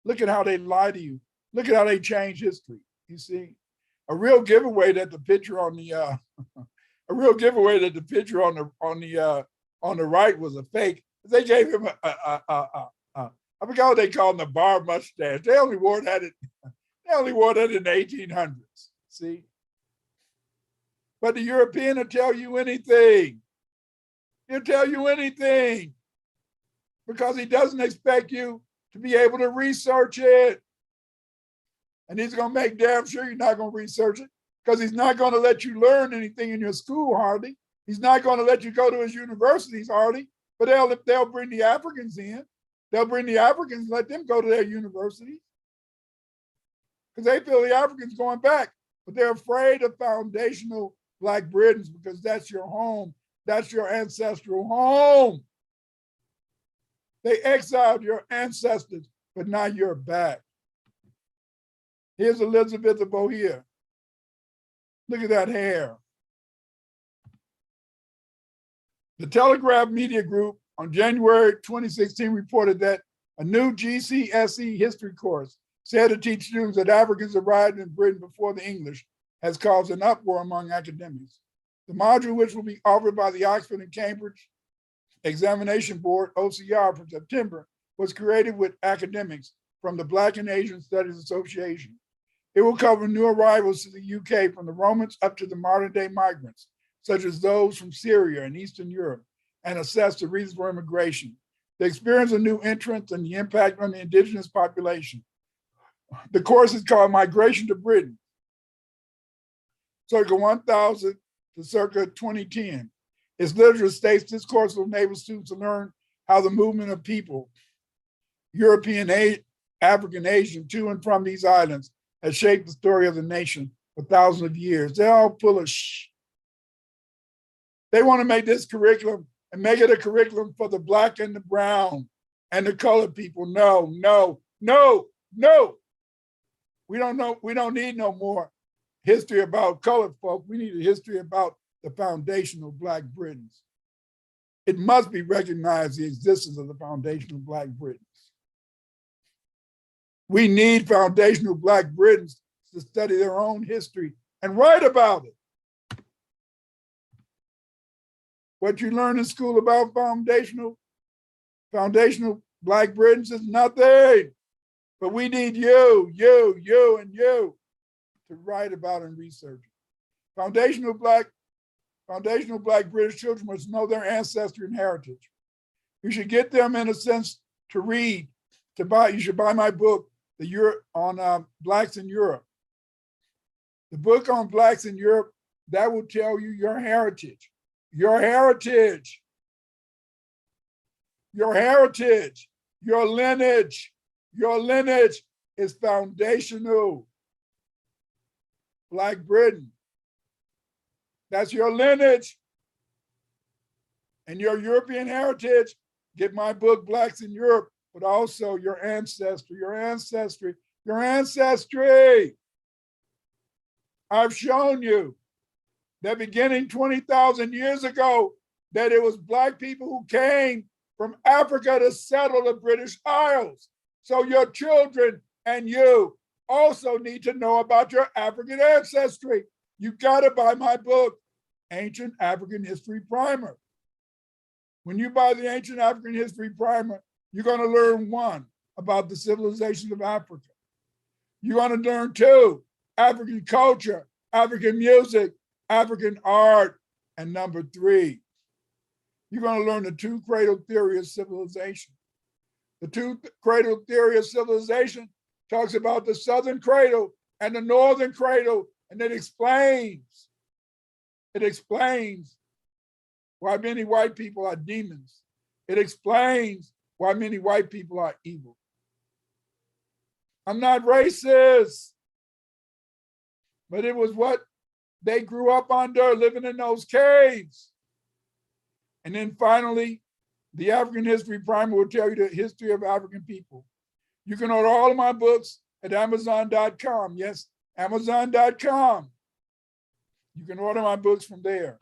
at how they lie to you. Look at how they change history. You see, a real giveaway that the picture on the right was a fake. They gave him I forgot what they called him, the bar mustache. They only wore that in the 1800s. See, but the European will tell you anything. He'll tell you anything because he doesn't expect you to be able to research it. And he's going to make damn sure you're not going to research it because he's not going to let you learn anything in your school hardly. He's not going to let you go to his universities hardly, but they'll bring the Africans in. They'll bring the Africans, let them go to their universities because they feel the Africans going back, but they're afraid of foundational Black Britons because that's your home. That's your ancestral home. They exiled your ancestors, but now you're back. Here's Elizabeth of Bohea. Look at that hair. The Telegraph Media Group on January 2016 reported that a new GCSE history course said to teach students that Africans arrived in Britain before the English has caused an uproar among academics. The module, which will be offered by the Oxford and Cambridge Examination Board, OCR, from September, was created with academics from the Black and Asian Studies Association. It will cover new arrivals to the UK from the Romans up to the modern day migrants. such as those from Syria and Eastern Europe, and assess the reasons for immigration, the experience of new entrants, and the impact on the indigenous population. The course is called Migration to Britain, circa 1000 to circa 2010. Its literature states this course will enable students to learn how the movement of people, European, African, Asian, to and from these islands has shaped the story of the nation for thousands of years. They're all full of shh. They want to make this curriculum and make it a curriculum for the Black and the brown and the colored people. No, no, no, no. We don't need no more history about colored folk. We need a history about the foundational Black Britons. It must be recognized the existence of the foundational Black Britons. We need foundational Black Britons to study their own history and write about it. What you learn in school about foundational Black Britons is nothing. But we need you, and you to write about and research. Foundational Black British children must know their ancestry and heritage. You should get them, in a sense, to read, to buy. You should buy my book, on Blacks in Europe. The book on Blacks in Europe, that will tell you your heritage. Your heritage, your heritage, your lineage is foundational. Black Britain, that's your lineage. And your European heritage, get my book, Blacks in Europe, but also your ancestry, your ancestry, your ancestry. I've shown you that beginning 20,000 years ago, that it was Black people who came from Africa to settle the British Isles. So your children and you also need to know about your African ancestry. You gotta buy my book, Ancient African History Primer. When you buy the Ancient African History Primer, you're gonna learn 1, about the civilizations of Africa. You're gonna learn 2, African culture, African music, African art, and number 3, you're going to learn the 2 cradle theory of civilization. The 2 cradle theory of civilization talks about the southern cradle and the northern cradle, and it explains why many white people are demons. It explains why many white people are evil. I'm not racist, but it was what they grew up under, living in those caves. And then finally, the African History Primer will tell you the history of African people. You can order all of my books at Amazon.com. Yes, Amazon.com. You can order my books from there.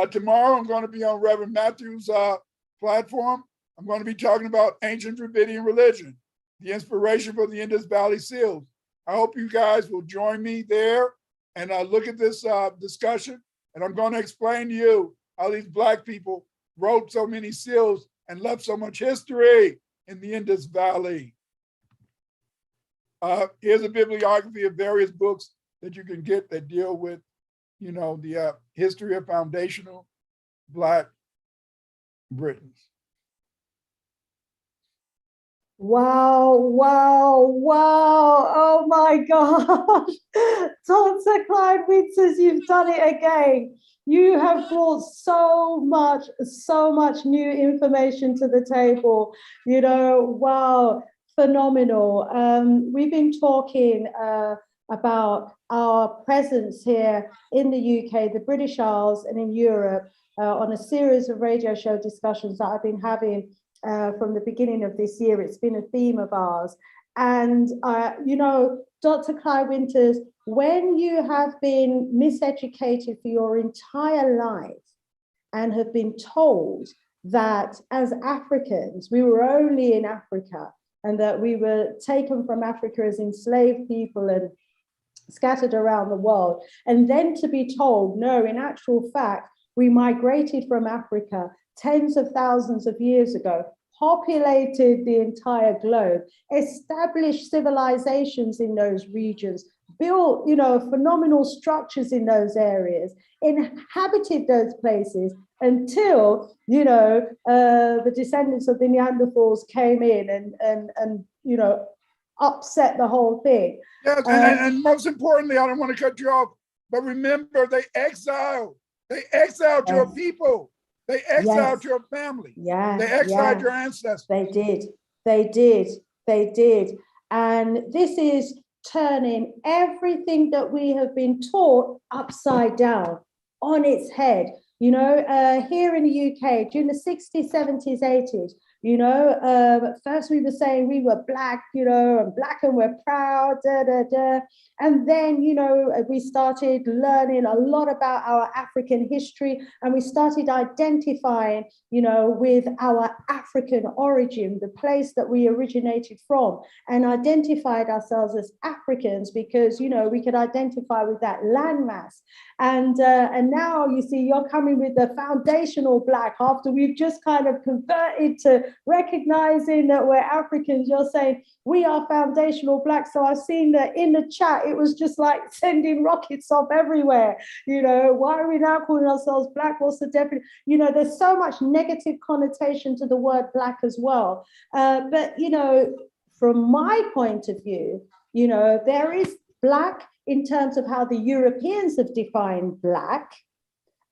Tomorrow, I'm going to be on Reverend Matthew's platform. I'm going to be talking about ancient Dravidian religion, the inspiration for the Indus Valley Seals. I hope you guys will join me there and look at this discussion. And I'm going to explain to you how these Black people wrote so many seals and left so much history in the Indus Valley. Here's a bibliography of various books that you can get that deal with, the history of foundational Black Britons. Wow, wow, wow. Oh my gosh. Dr. Clyde Winters, you've done it again. You have brought so much new information to the table. Wow, phenomenal. We've been talking about our presence here in the UK, the British Isles, and in Europe on a series of radio show discussions that I've been having from the beginning of this year. It's been a theme of ours. And, Dr. Clyde Winters, when you have been miseducated for your entire life and have been told that as Africans, we were only in Africa and that we were taken from Africa as enslaved people and scattered around the world, and then to be told, no, in actual fact, we migrated from Africa tens of thousands of years ago, populated the entire globe, established civilizations in those regions, built, you know, phenomenal structures in those areas, inhabited those places until, you know, the descendants of the Neanderthals came in and you know, upset the whole thing. Yes, and most importantly, I don't want to cut you off, but remember, they exiled your people. They exiled your family. Yeah, they exiled your ancestors. They did. And this is turning everything that we have been taught upside down, on its head. You know, here in the UK, during the 60s, 70s, 80s, you know, first we were saying we were black, you know, and black and we're proud, da, da, da. And then, you know, we started learning a lot about our African history, and we started identifying, you know, with our African origin, the place that we originated from, and identified ourselves as Africans because, you know, we could identify with that landmass. And now you see you're coming with the foundational black after we've just kind of converted to recognizing that we're Africans. You're saying we are foundational black. So I've seen that in the chat, it was just like sending rockets off everywhere. You know, why are we now calling ourselves black? What's the definition? You know, there's so much negative connotation to the word black as well. But, you know, from my point of view, you know, there is black in terms of how the Europeans have defined black.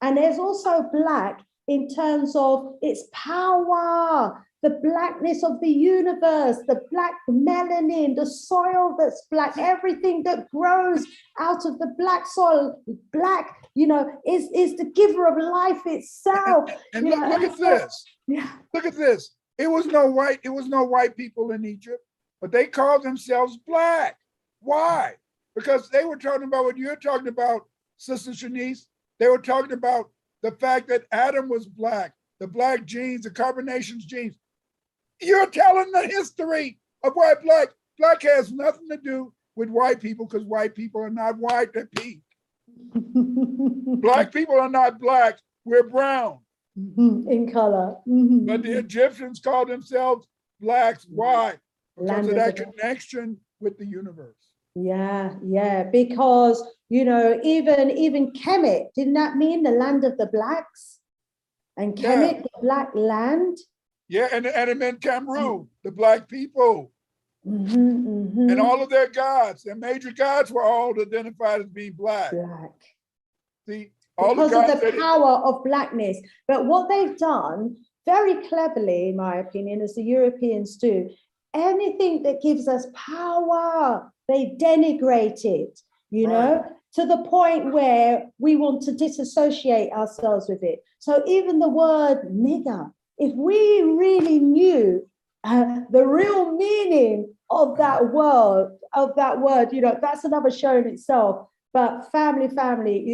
And there's also black in terms of its power, the blackness of the universe, the black melanin, the soil that's black, everything that grows out of the black soil, black, you know, is the giver of life itself. And look at this. Yeah. Look at this. It was no white people in Egypt, but they called themselves black. Why? Because they were talking about what you're talking about, Sister Shanice. They were talking about the fact that Adam was black, the black genes, the carbonaceous genes. You're telling the history of why black has nothing to do with white people, because white people are not white, they're pink. Black people are not black, we're brown. In color. But the Egyptians called themselves blacks. Why? Because of that connection with the universe. Yeah, because, you know, even Kemet, didn't that mean the land of the blacks? And Kemet, the black land? Yeah, and it meant Cameroon, the black people. And all of their gods, their major gods were all identified as being black. See, all because of the power of blackness. But what they've done very cleverly, in my opinion, as the Europeans do, anything that gives us power, they denigrate it, you know, to the point where we want to disassociate ourselves with it. So even the word nigger, if we really knew the real meaning of that word, you know, that's another show in itself. But family,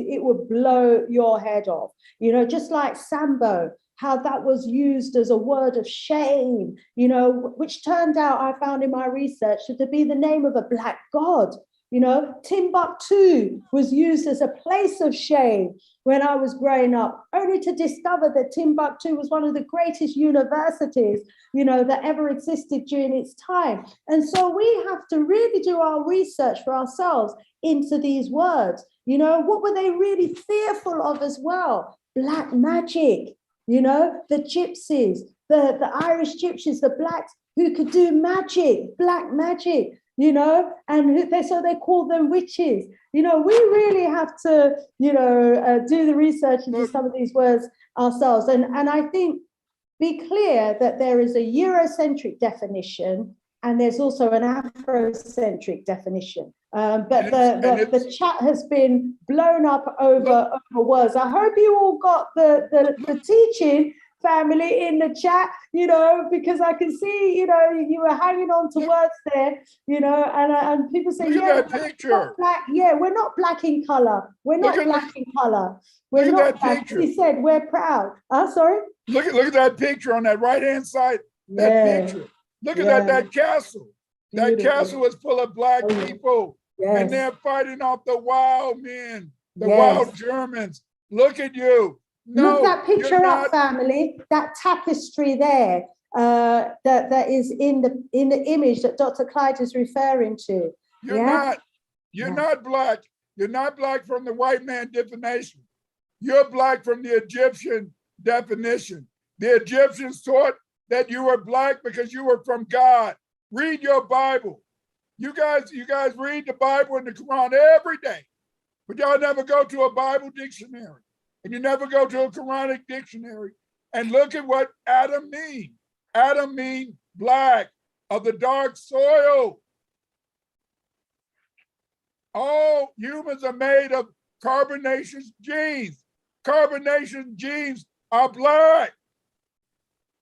it would blow your head off. You know, just like Sambo, how that was used as a word of shame, you know, which turned out, I found in my research, to be the name of a black god. You know, Timbuktu was used as a place of shame when I was growing up, only to discover that Timbuktu was one of the greatest universities, you know, that ever existed during its time. And so we have to really do our research for ourselves into these words. You know, what were they really fearful of as well? Black magic. You know, the gypsies, the Irish gypsies, the blacks who could do magic, black magic, you know, and so they call them witches. You know, we really have to, you know, do the research into some of these words ourselves. And I think be clear that there is a Eurocentric definition and there's also an Afrocentric definition. But the chat has been blown up over words. I hope you all got the teaching, family, in the chat, you know, because I can see, you know, you were hanging on to words there, you know, and people say, yeah, we're not black. Yeah, we're not black in color. We're not black in color. We're not black. He said, we're proud. Sorry? Look at that picture on that right-hand side, that picture. Look at that castle. That castle is full of black people. Yes. And they're fighting off the wild men, the wild Germans. Look at you. No, look that picture up, family. That tapestry there, that is in the image that Dr. Clyde is referring to. You're You're not Black. You're not Black from the white man definition. You're Black from the Egyptian definition. The Egyptians taught that you were Black because you were from God. Read your Bible. You guys read the Bible and the Quran every day, but y'all never go to a Bible dictionary, and you never go to a Quranic dictionary and look at what Adam means. Adam means Black, of the dark soil. All humans are made of carbonaceous genes. Carbonaceous genes are Black.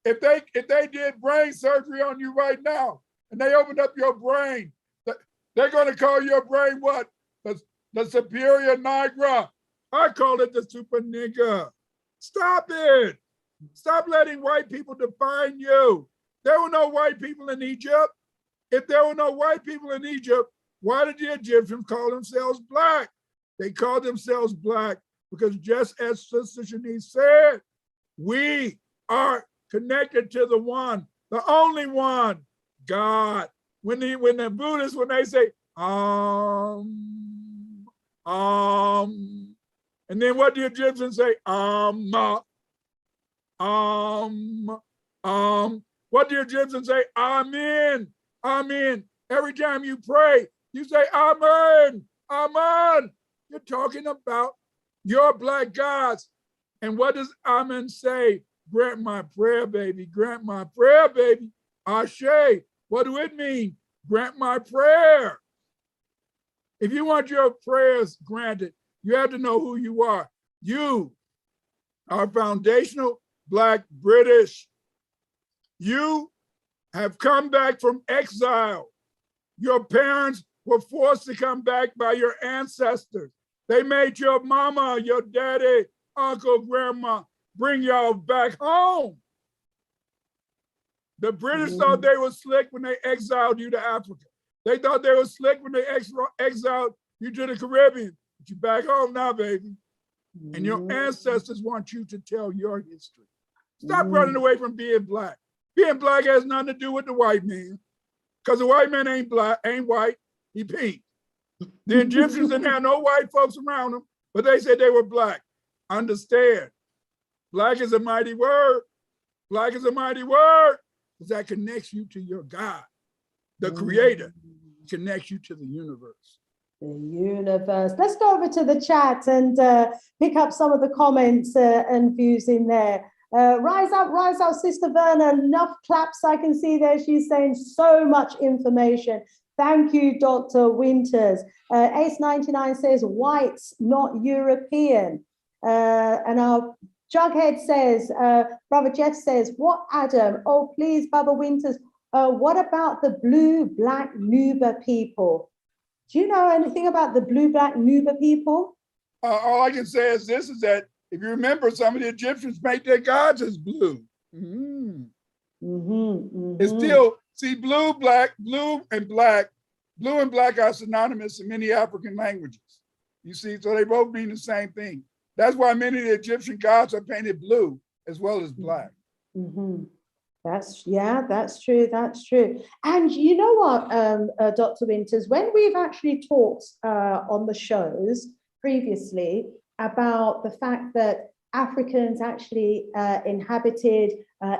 If they did brain surgery on you right now and they opened up your brain, they're going to call your brain what? The superior nigra. I call it the super nigger. Stop it. Stop letting white people define you. There were no white people in Egypt. If there were no white people in Egypt, why did the Egyptians call themselves Black? They called themselves Black because, just as Sister Shanice said, we are connected to the one, the only one, God. When the Buddhists, when they say, and then what do the Egyptians say? What do the Egyptians say? Amen, amen. Every time you pray, you say amen, amen. You're talking about your Black gods. And what does amen say? Grant my prayer, baby. Grant my prayer, baby. Ashe. What do it mean? Grant my prayer. If you want your prayers granted, you have to know who you are. You are foundational Black British. You have come back from exile. Your parents were forced to come back by your ancestors. They made your mama, your daddy, uncle, grandma bring y'all back home. The British thought they were slick when they exiled you to Africa. They thought they were slick when they exiled you to the Caribbean. But you're back home now, baby. And your ancestors want you to tell your history. Stop running away from being Black. Being Black has nothing to do with the white man, because the white man ain't Black, ain't white, he pink. The Egyptians didn't have no white folks around them, but they said they were Black. Understand, Black is a mighty word. Black is a mighty word, because that connects you to your God. The Creator connects you to the universe. The universe. Let's go over to the chat and pick up some of the comments and views in there. Rise up, Sister Verna. Enough claps I can see there. She's saying so much information. Thank you, Dr. Winters. Ace99 says whites, not European. And our Jughead says, Brother Jeff says, what, Adam? Oh, please, Brother Winters. What about the blue-black Nuba people? Do you know anything about the blue-black Nuba people? All I can say is this, is that if you remember, some of the Egyptians made their gods as blue. It's still, see, blue and black are synonymous in many African languages. You see, so they both mean the same thing. That's why many of the Egyptian gods are painted blue as well as black. That's true. That's true. And you know what, Dr. Winters, when we've actually talked on the shows previously about the fact that Africans actually inhabited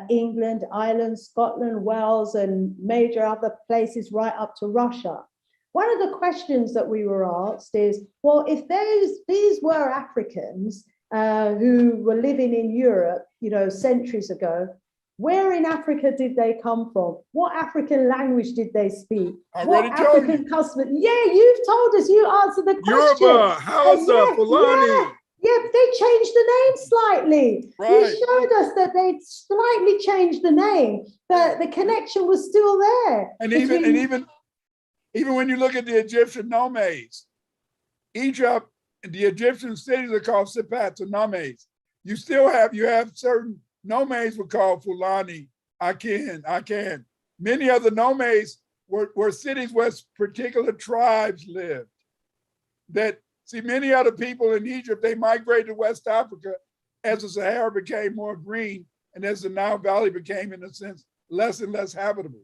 England, Ireland, Scotland, Wales, and major other places right up to Russia. One of the questions that we were asked is, well, if these were Africans who were living in Europe, you know, centuries ago, where in Africa did they come from? What African language did they speak? What African custom? Yeah, you've told us. You answered the question. Yoruba, Hausa, Fulani. Yeah, they changed the name slightly. Right. You showed us that they slightly changed the name, but the connection was still there. And even when you look at the Egyptian nomes, Egypt, the Egyptian cities are called sipats or nomes. You have certain nomes were called Fulani, Akan. Many of the nomes were cities where particular tribes lived. See, many other people in Egypt, they migrated to West Africa as the Sahara became more green and as the Nile Valley became, in a sense, less and less habitable.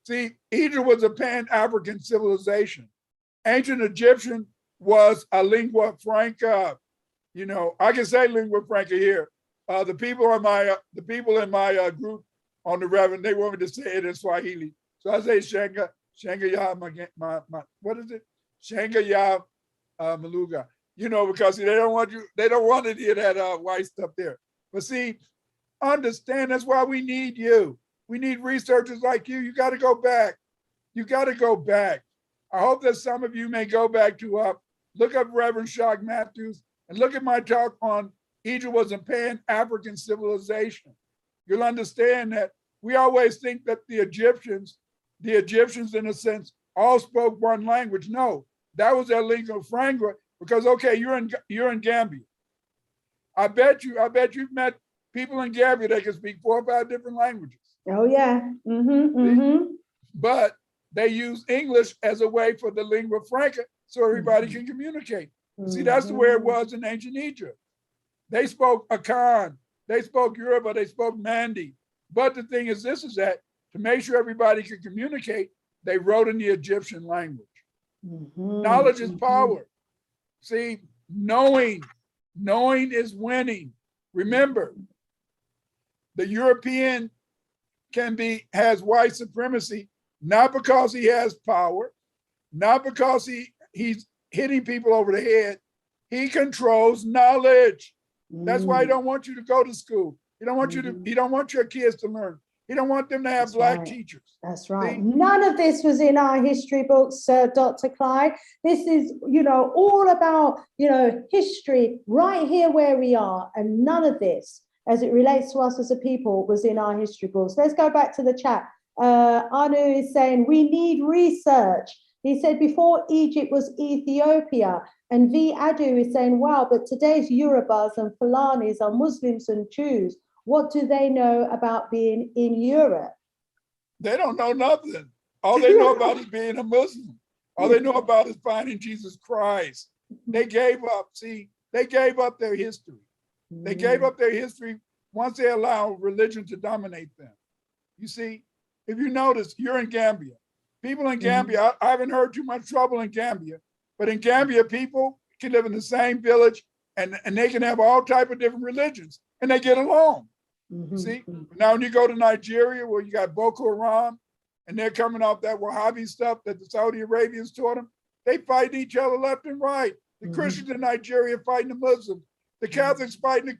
See, Egypt was a pan-African civilization. Ancient Egyptian was a lingua franca. You know, I can say lingua franca here. The people in my group on the Reverend, they want me to say it in Swahili. So I say Shenga ya what is it? Shenga ya Maluga. You know, because they don't want to hear that white stuff there. But see, understand that's why we need you. We need researchers like you. You got to go back. You got to go back. I hope that some of you may go back to look up Reverend Shock Matthews and look at my talk on Egypt was a Pan-African civilization. You'll understand that we always think that the Egyptians in a sense all spoke one language. No, that was their lingua franca because okay, you're in Gambia. I bet you've met people in Gambia that can speak 4 or 5 different languages. Oh yeah. But they use English as a way for the lingua franca so everybody can communicate. See, that's the way it was in ancient Egypt. They spoke Akan, they spoke Yoruba, they spoke Mandi. But the thing is this is that to make sure everybody could communicate, they wrote in the Egyptian language. Knowledge is power. See, knowing is winning. Remember, the European has white supremacy, not because he has power, not because he's hitting people over the head. He controls knowledge. That's why he don't want you to go to school. He don't want he don't want your kids to learn. He don't want them to have black teachers. That's right. See? None of this was in our history books, Dr. Clyde. This is, all about, history right here where we are. And none of this, as it relates to us as a people, was in our history books. Let's go back to the chat. Anu is saying, we need research. He said before Egypt was Ethiopia. And V. Adu is saying, wow, but today's Yorubas and Fulanis are Muslims and Jews. What do they know about being in Europe? They don't know nothing. All they know about is being a Muslim. All they know about is finding Jesus Christ. They gave up. See, they gave up their history. They gave up their history once they allow religion to dominate them. You see, if you notice, you're in Gambia. People in Gambia, I haven't heard too much trouble in Gambia, but in Gambia, people can live in the same village and they can have all type of different religions and they get along. See, now when you go to Nigeria where you got Boko Haram and they're coming off that Wahhabi stuff that the Saudi Arabians taught them, they fight each other left and right. The Christians in Nigeria fighting the Muslims, the Catholics fighting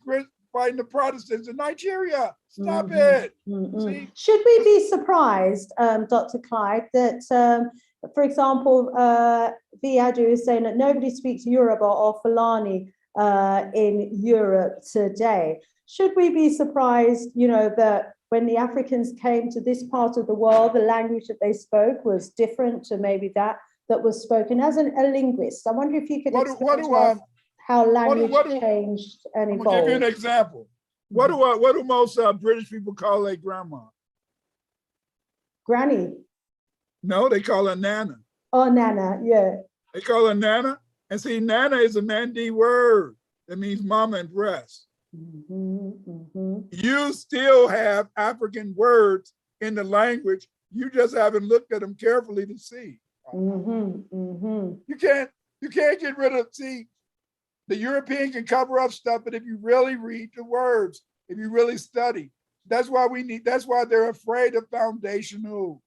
the Protestants in Nigeria. Stop it. See? Should we be surprised, Dr. Clyde, that, for example, Viadu is saying that nobody speaks Yoruba or Fulani in Europe today? Should we be surprised, that when the Africans came to this part of the world, the language that they spoke was different to maybe that was spoken? As a linguist, I wonder if you could explain to us how language changed and evolved. I'm gonna give you an example. What do most British people call their grandma? Granny. No, they call her Nana. Oh, Nana, yeah. They call her Nana. And see, Nana is a Mandi word that means mama and breast. You still have African words in the language. You just haven't looked at them carefully to see. You can't get rid of, see, the European can cover up stuff, but if you really read the words, if you really study, that's why they're afraid of foundational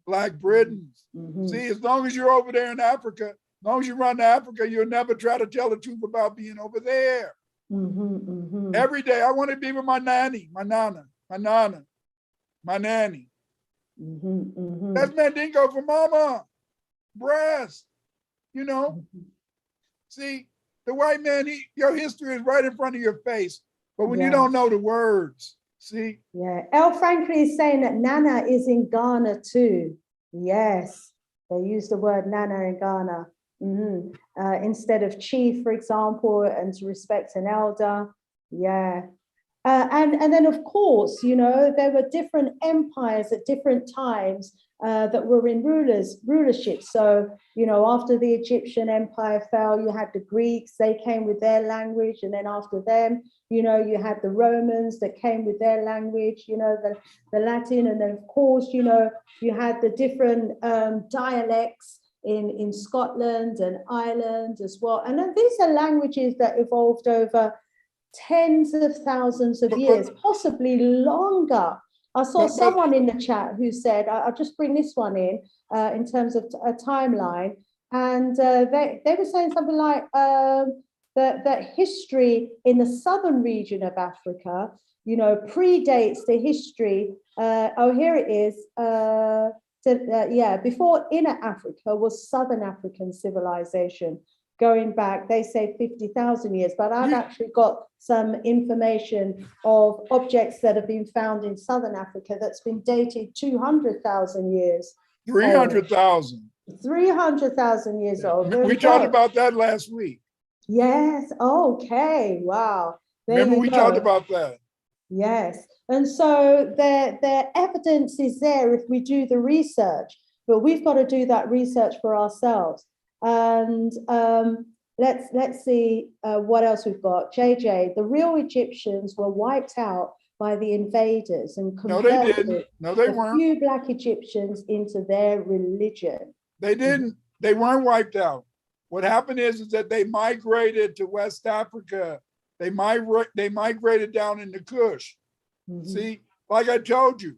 Black Britons. See, as long as you're over there in Africa, as long as you run to Africa, you'll never try to tell the truth about being over there. Every day, I want to be with my nanny, my nana, my nanny. That's Mandingo for mama, breast, See, the white man, your history is right in front of your face, but when you don't know the words, see? Yeah, El Franklin is saying that Nana is in Ghana too. Yes, they use the word Nana in Ghana. Instead of chief, for example, and to respect an elder. Yeah. And then, of course, there were different empires at different times that were in rulership. So, after the Egyptian empire fell, you had the Greeks, they came with their language. And then after them, you had the Romans that came with their language, the Latin. And then, of course, you had the different dialects in Scotland and Ireland as well. And then these are languages that evolved over tens of thousands of years, possibly longer. I saw someone in the chat who said, I'll just bring this one in terms of a timeline. And they were saying something like that history in the southern region of Africa, you know, predates the history. Oh, here it is. Before Inner Africa was Southern African civilization, going back, they say 50,000 years, but I've actually got some information of objects that have been found in Southern Africa that's been dated 200,000 years. 300,000. 300,000 years old. We talked about that last week. Yes. Okay. Wow. Remember we talked about that. Yes. And so their evidence is there if we do the research, but we've got to do that research for ourselves. And let's see what else we've got. JJ, the real Egyptians were wiped out by the invaders and converted a few Black Egyptians into their religion. They didn't. They weren't wiped out. What happened is that they migrated to West Africa. They migrated down into Kush. Mm-hmm. See, like I told you,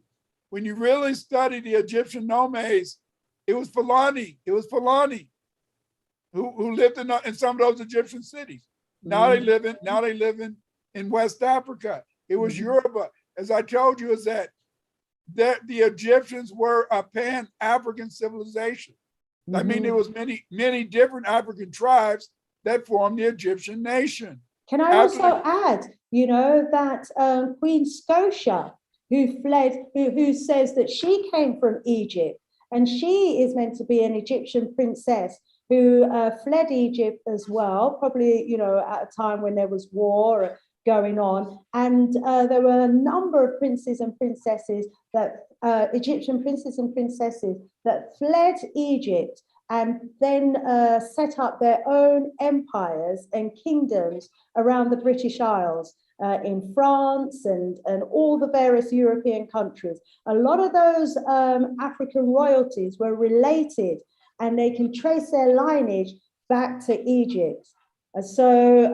when you really study the Egyptian nomads, it was Fulani. It was Fulani who lived in some of those Egyptian cities. Now they live in West Africa. It was Yoruba. As I told you, is that the Egyptians were a pan-African civilization. I mean, there was many different African tribes that formed the Egyptian nation. Can I also add, you know, that Queen Scotia, who fled, who says that she came from Egypt, and she is meant to be an Egyptian princess who fled Egypt as well, probably, you know, at a time when there was war going on. And there were a number of princes and princesses that, Egyptian princes and princesses that fled Egypt and then set up their own empires and kingdoms around the British Isles, in France and all the various European countries. A lot of those African royalties were related, and they can trace their lineage back to Egypt. So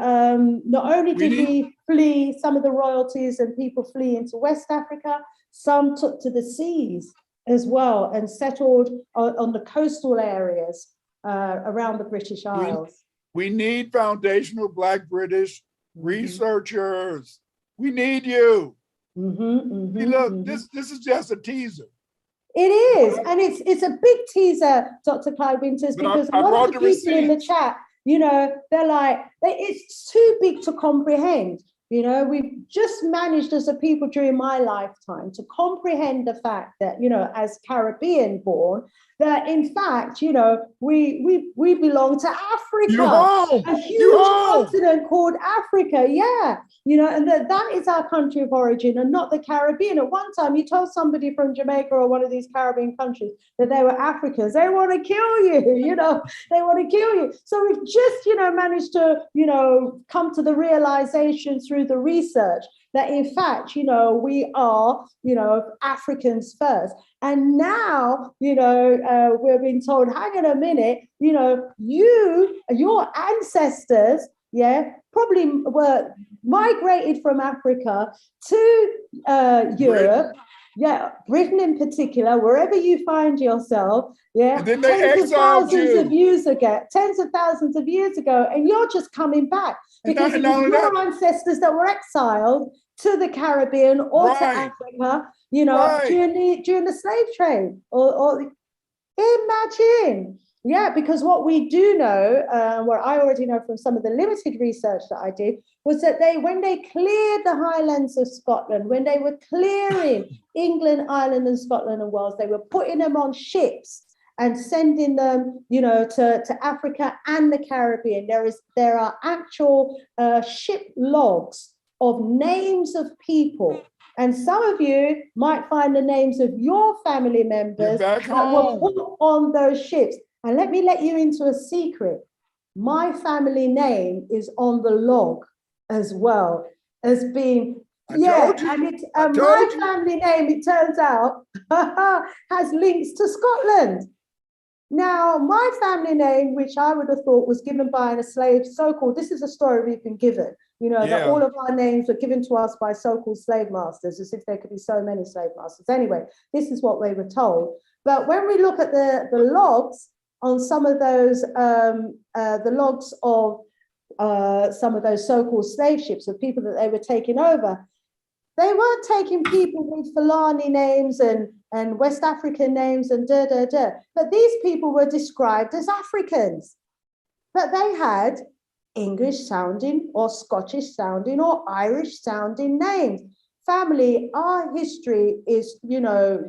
not only did we flee, some of the royalties and people flee into West Africa, some took to the seas as well and settled on the coastal areas around the British Isles. We need foundational Black British researchers. We need you. See, look, this is just a teaser. It is, and it's a big teaser, Dr. Clyde Winters, because a lot of the people in the chat, you know, they're like, it's too big to comprehend. You know, we've just managed as a people during my lifetime to comprehend the fact that, you know, as Caribbean born, that in fact, you know, we belong to Africa, a huge continent called Africa. Yeah, you know, and that is our country of origin and not the Caribbean. At one time, you told somebody from Jamaica or one of these Caribbean countries that they were Africans, they want to kill you, you know, they want to kill you. So we've just, you know, managed to, you know, come to the realization through the research that in fact, you know, we are, you know, Africans first. And now, you know, we're being told, hang on a minute, you know, your ancestors, yeah, probably were migrated from Africa to Europe. Yeah, Britain in particular, wherever you find yourself, yeah, and then they exiled you. Tens of thousands of years ago, and you're just coming back because it was your ancestors that were exiled to the Caribbean or to Africa, you know, during the slave trade. Or imagine, yeah, because what we do know, what I already know from some of the limited research that I did, was that when they cleared the highlands of Scotland, when they were clearing England, Ireland, and Scotland and Wales, they were putting them on ships and sending them, you know, to Africa and the Caribbean. There are actual ship logs of names of people. And some of you might find the names of your family members that were put on those ships. And let me let you into a secret. My family name is on the log as well as being, and it's my family name, it turns out, has links to Scotland. Now, my family name, which I would have thought was given by a slave, so-called, this is a story we've been given, you know, that all of our names were given to us by so-called slave masters, as if there could be so many slave masters. Anyway, this is what we were told. But when we look at the logs on some of those, the logs of some of those so-called slave ships of people that they were taking over, they weren't taking people with Fulani names and West African names and but these people were described as Africans, but they had English sounding or Scottish sounding or Irish sounding names. Family, our history is, you know,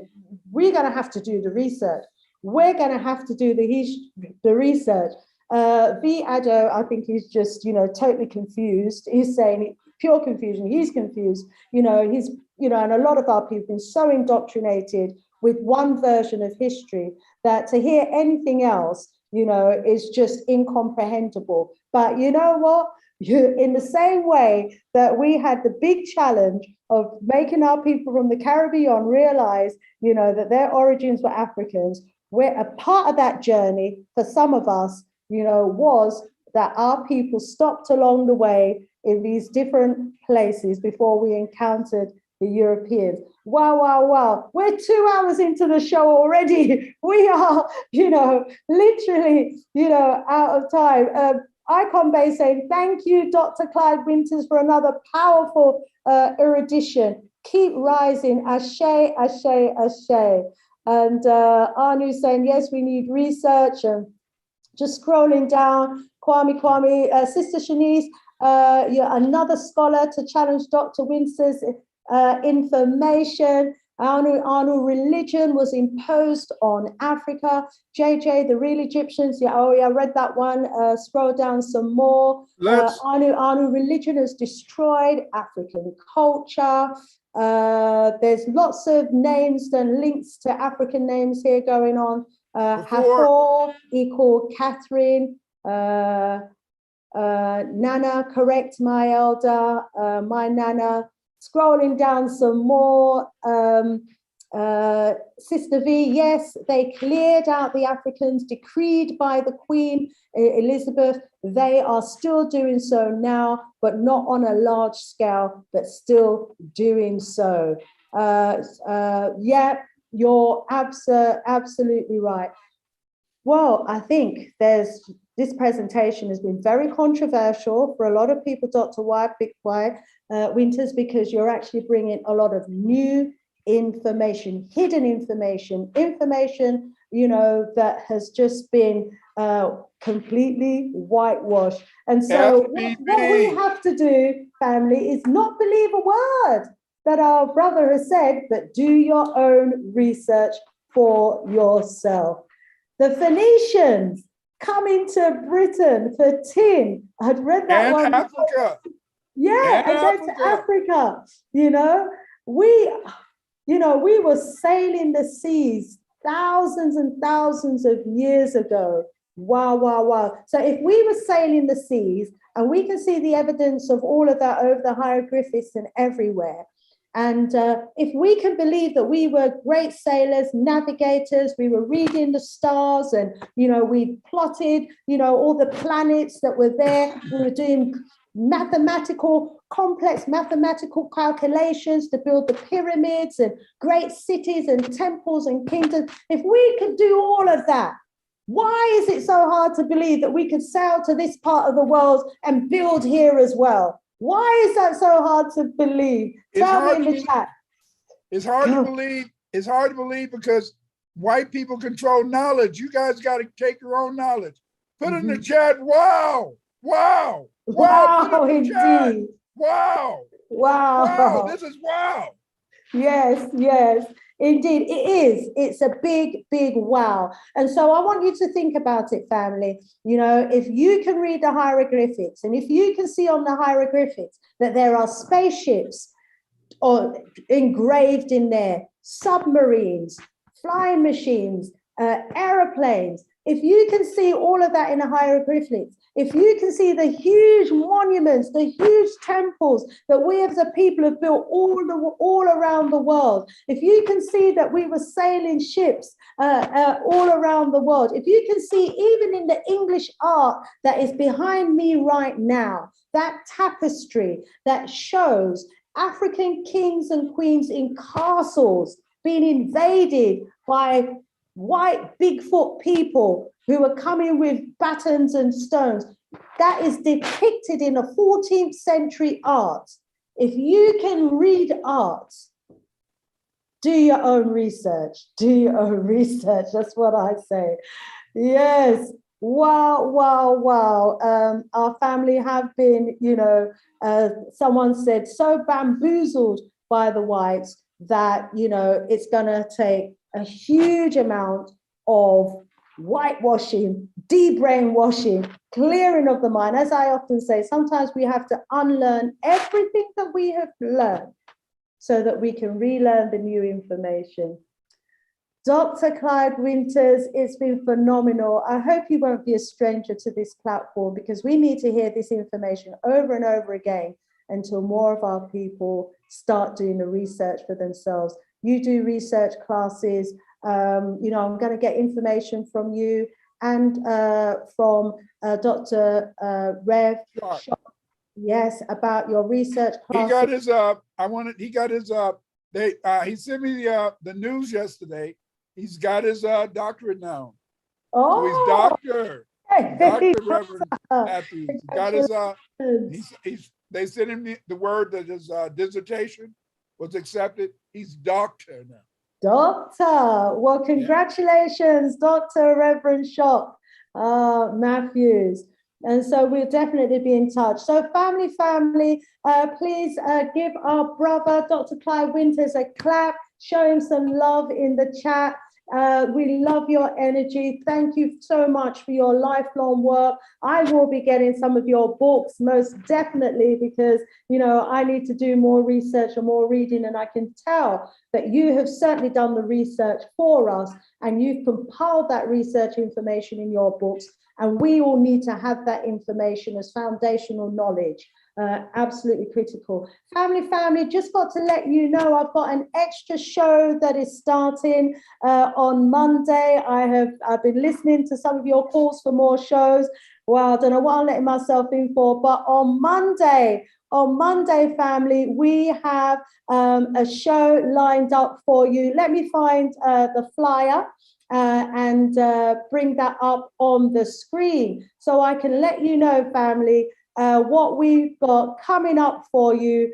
we're going to have to do the research. We're going to have to do the research. V. Addo, I think he's just, you know, totally confused. He's saying pure confusion. He's confused. You know, he's, you know, and a lot of our people have been so indoctrinated with one version of history that to hear anything else, you know, is just incomprehensible. But you know what? In the same way that we had the big challenge of making our people from the Caribbean realize, you know, that their origins were Africans, we're a part of that journey for some of us, you know, was that our people stopped along the way in these different places before we encountered the Europeans. Wow, wow, wow. We're 2 hours into the show already. We are, you know, literally, you know, out of time. Icon Bay saying, thank you, Dr. Clyde Winters, for another powerful erudition. Keep rising. Ashe, ashe, ashe. And Anu saying, yes, we need research. And just scrolling down, Kwame, Sister Shanice, you're another scholar to challenge Dr. Winters' information. Anu, religion was imposed on Africa. JJ, the real Egyptians. Yeah, oh yeah, I read that one. Scroll down some more. Anu, religion has destroyed African culture. There's lots of names and links to African names here going on. Hathor equal Catherine. Nana, correct my elder, my Nana. Scrolling down some more, Sister V, yes, they cleared out the Africans, decreed by the Queen Elizabeth. They are still doing so now, but not on a large scale, but still doing so. Yeah, you're absolutely right. Well, I think this presentation has been very controversial for a lot of people, Dr. Winters, because you're actually bringing a lot of new information, hidden information, you know, that has just been completely whitewashed. And so what we have to do, family, is not believe a word that our brother has said, but do your own research for yourself. The Phoenicians coming to Britain for tin. I'd read that one. Africa. Yeah, and then to Africa. You know, we were sailing the seas thousands and thousands of years ago. Wow, wow, wow. So if we were sailing the seas, and we can see the evidence of all of that over the hieroglyphics and everywhere, and if we can believe that we were great sailors, navigators, we were reading the stars, and, you know, we plotted, you know, all the planets that were there, we were doing complex mathematical calculations to build the pyramids and great cities and temples and kingdoms. If we could do all of that, why is it so hard to believe that we could sail to this part of the world and build here as well? Why is that so hard to believe? Tell me in the chat. It's hard to believe. It's hard to believe because white people control knowledge. You guys got to take your own knowledge. Put in the chat. Wow. Wow. Wow, indeed. Wow. Wow. Wow. This is wow. Yes, yes. Indeed, it is. It's a big, big wow. And so I want you to think about it, family. You know, if you can read the hieroglyphics, and if you can see on the hieroglyphics that there are spaceships or engraved in there, submarines, flying machines, airplanes, if you can see all of that in the hieroglyphics, if you can see the huge monuments, the huge temples that we as a people have built all around the world, if you can see that we were sailing ships all around the world, if you can see even in the English art that is behind me right now, that tapestry that shows African kings and queens in castles being invaded by white Bigfoot people who are coming with batons and stones, that is depicted in a 14th century art. If you can read art, do your own research. Do your own research. That's what I say. Yes. Wow, wow, wow. Our family have been, someone said, so bamboozled by the whites that, it's going to take a huge amount of whitewashing, de-brainwashing, clearing of the mind. As I often say, sometimes we have to unlearn everything that we have learned so that we can relearn the new information. Dr. Clyde Winters, it's been phenomenal. I hope you won't be a stranger to this platform, because we need to hear this information over and over again until more of our people start doing the research for themselves. You do research classes. I'm going to get information from you and from Dr. Rev. Shop. Yes, about your research classes. He sent me the news yesterday. He's got his doctorate now. Oh, so he's Dr. Reverend Matthews. He got his, they sent him the word that his dissertation was accepted. He's doctor now. Doctor, well, congratulations, Dr. Reverend Shop Matthews. And so we'll definitely be in touch. So family, please give our brother, Dr. Clyde Winters, a clap, show him some love in the chat. We love your energy. Thank you so much for your lifelong work. I will be getting some of your books, most definitely, because, I need to do more research and more reading, and I can tell that you have certainly done the research for us, and you've compiled that research information in your books, and we all need to have that information as foundational knowledge. Absolutely critical. Family, just got to let you know I've got an extra show that is starting on Monday. I've been listening to some of your calls for more shows. Well, I don't know what I'm letting myself in for, but on Monday, family, we have a show lined up for you. Let me find the flyer and bring that up on the screen so I can let you know, family, what we've got coming up for you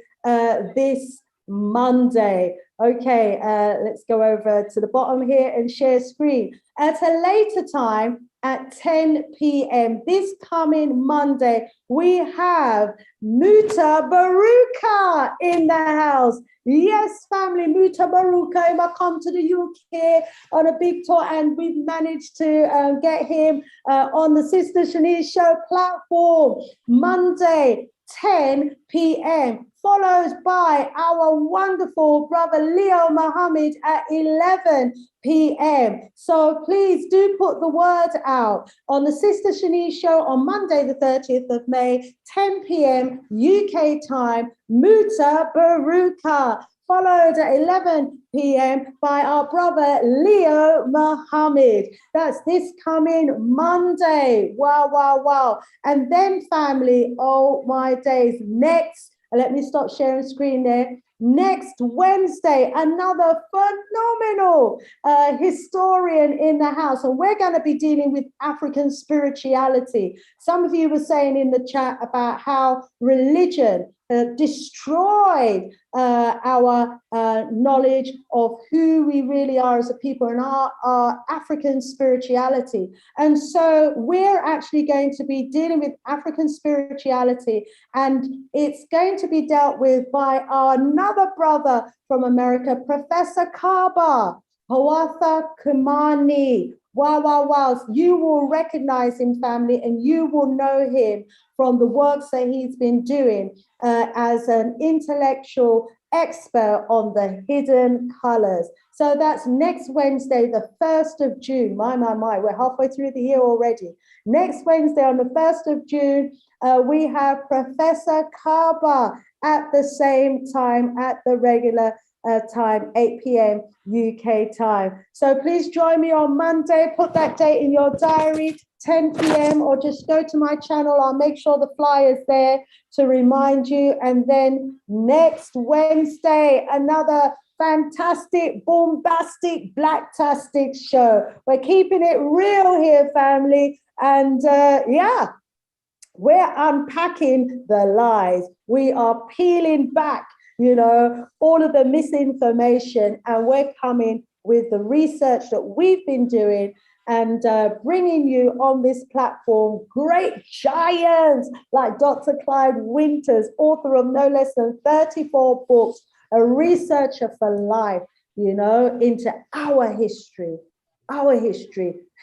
this Monday. Okay, let's go over to the bottom here and share screen. At a later time, at 10 p.m. this coming Monday, we have Muta Baruka in the house. Yes, family, Muta Baruka might come to the UK on a big tour, and we've managed to get him on the Sister Shanice Show platform Monday, 10 p.m. followed by our wonderful brother Leo Muhammad at 11 p.m. So please do put the word out on the Sister Shanice Show on Monday, the 30th of May, 10 p.m. UK time, Muta Baruka, followed at 11 p.m. by our brother Leo Muhammad. That's this coming Monday. Wow, wow, wow. And then family, oh my days, let me stop sharing screen there. Next Wednesday, another phenomenal historian in the house, and we're going to be dealing with African spirituality. Some of you were saying in the chat about how religion destroyed our knowledge of who we really are as a people and our African spirituality. And so we're actually going to be dealing with African spirituality, and it's going to be dealt with by another brother from America, Professor Kaba Hawatha Kumani. Wow, wow, wow. You will recognize him, family, and you will know him from the works that he's been doing as an intellectual expert on the hidden colors. So that's next Wednesday, the 1st of June. My, we're halfway through the year already. Next Wednesday, on the 1st of June, we have Professor Kaba at the same time, at the regular time, 8 p.m. UK time. So please join me on Monday. Put that date in your diary, 10 p.m. or just go to my channel. I'll make sure the flyer's there to remind you. And then next Wednesday, another fantastic, bombastic, blacktastic show. We're keeping it real here, family. And yeah, we're unpacking the lies. We are peeling back, you know, all of the misinformation, and we're coming with the research that we've been doing and bringing you on this platform great giants like Dr. Clyde Winters, author of no less than 34 books, a researcher for life, you know, into our history,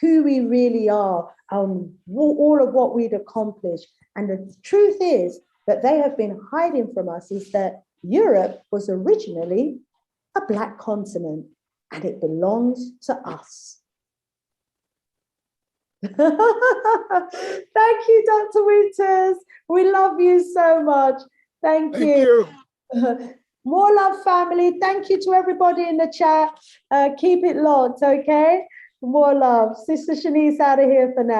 who we really are, all of what we'd accomplished. And the truth is that they have been hiding from us is that Europe was originally a Black continent and it belongs to us. Thank you, Dr. Winters. We love you so much. Thank you. More love, family. Thank you to everybody in the chat. Keep it locked, okay? More love. Sister Shanice out of here for now.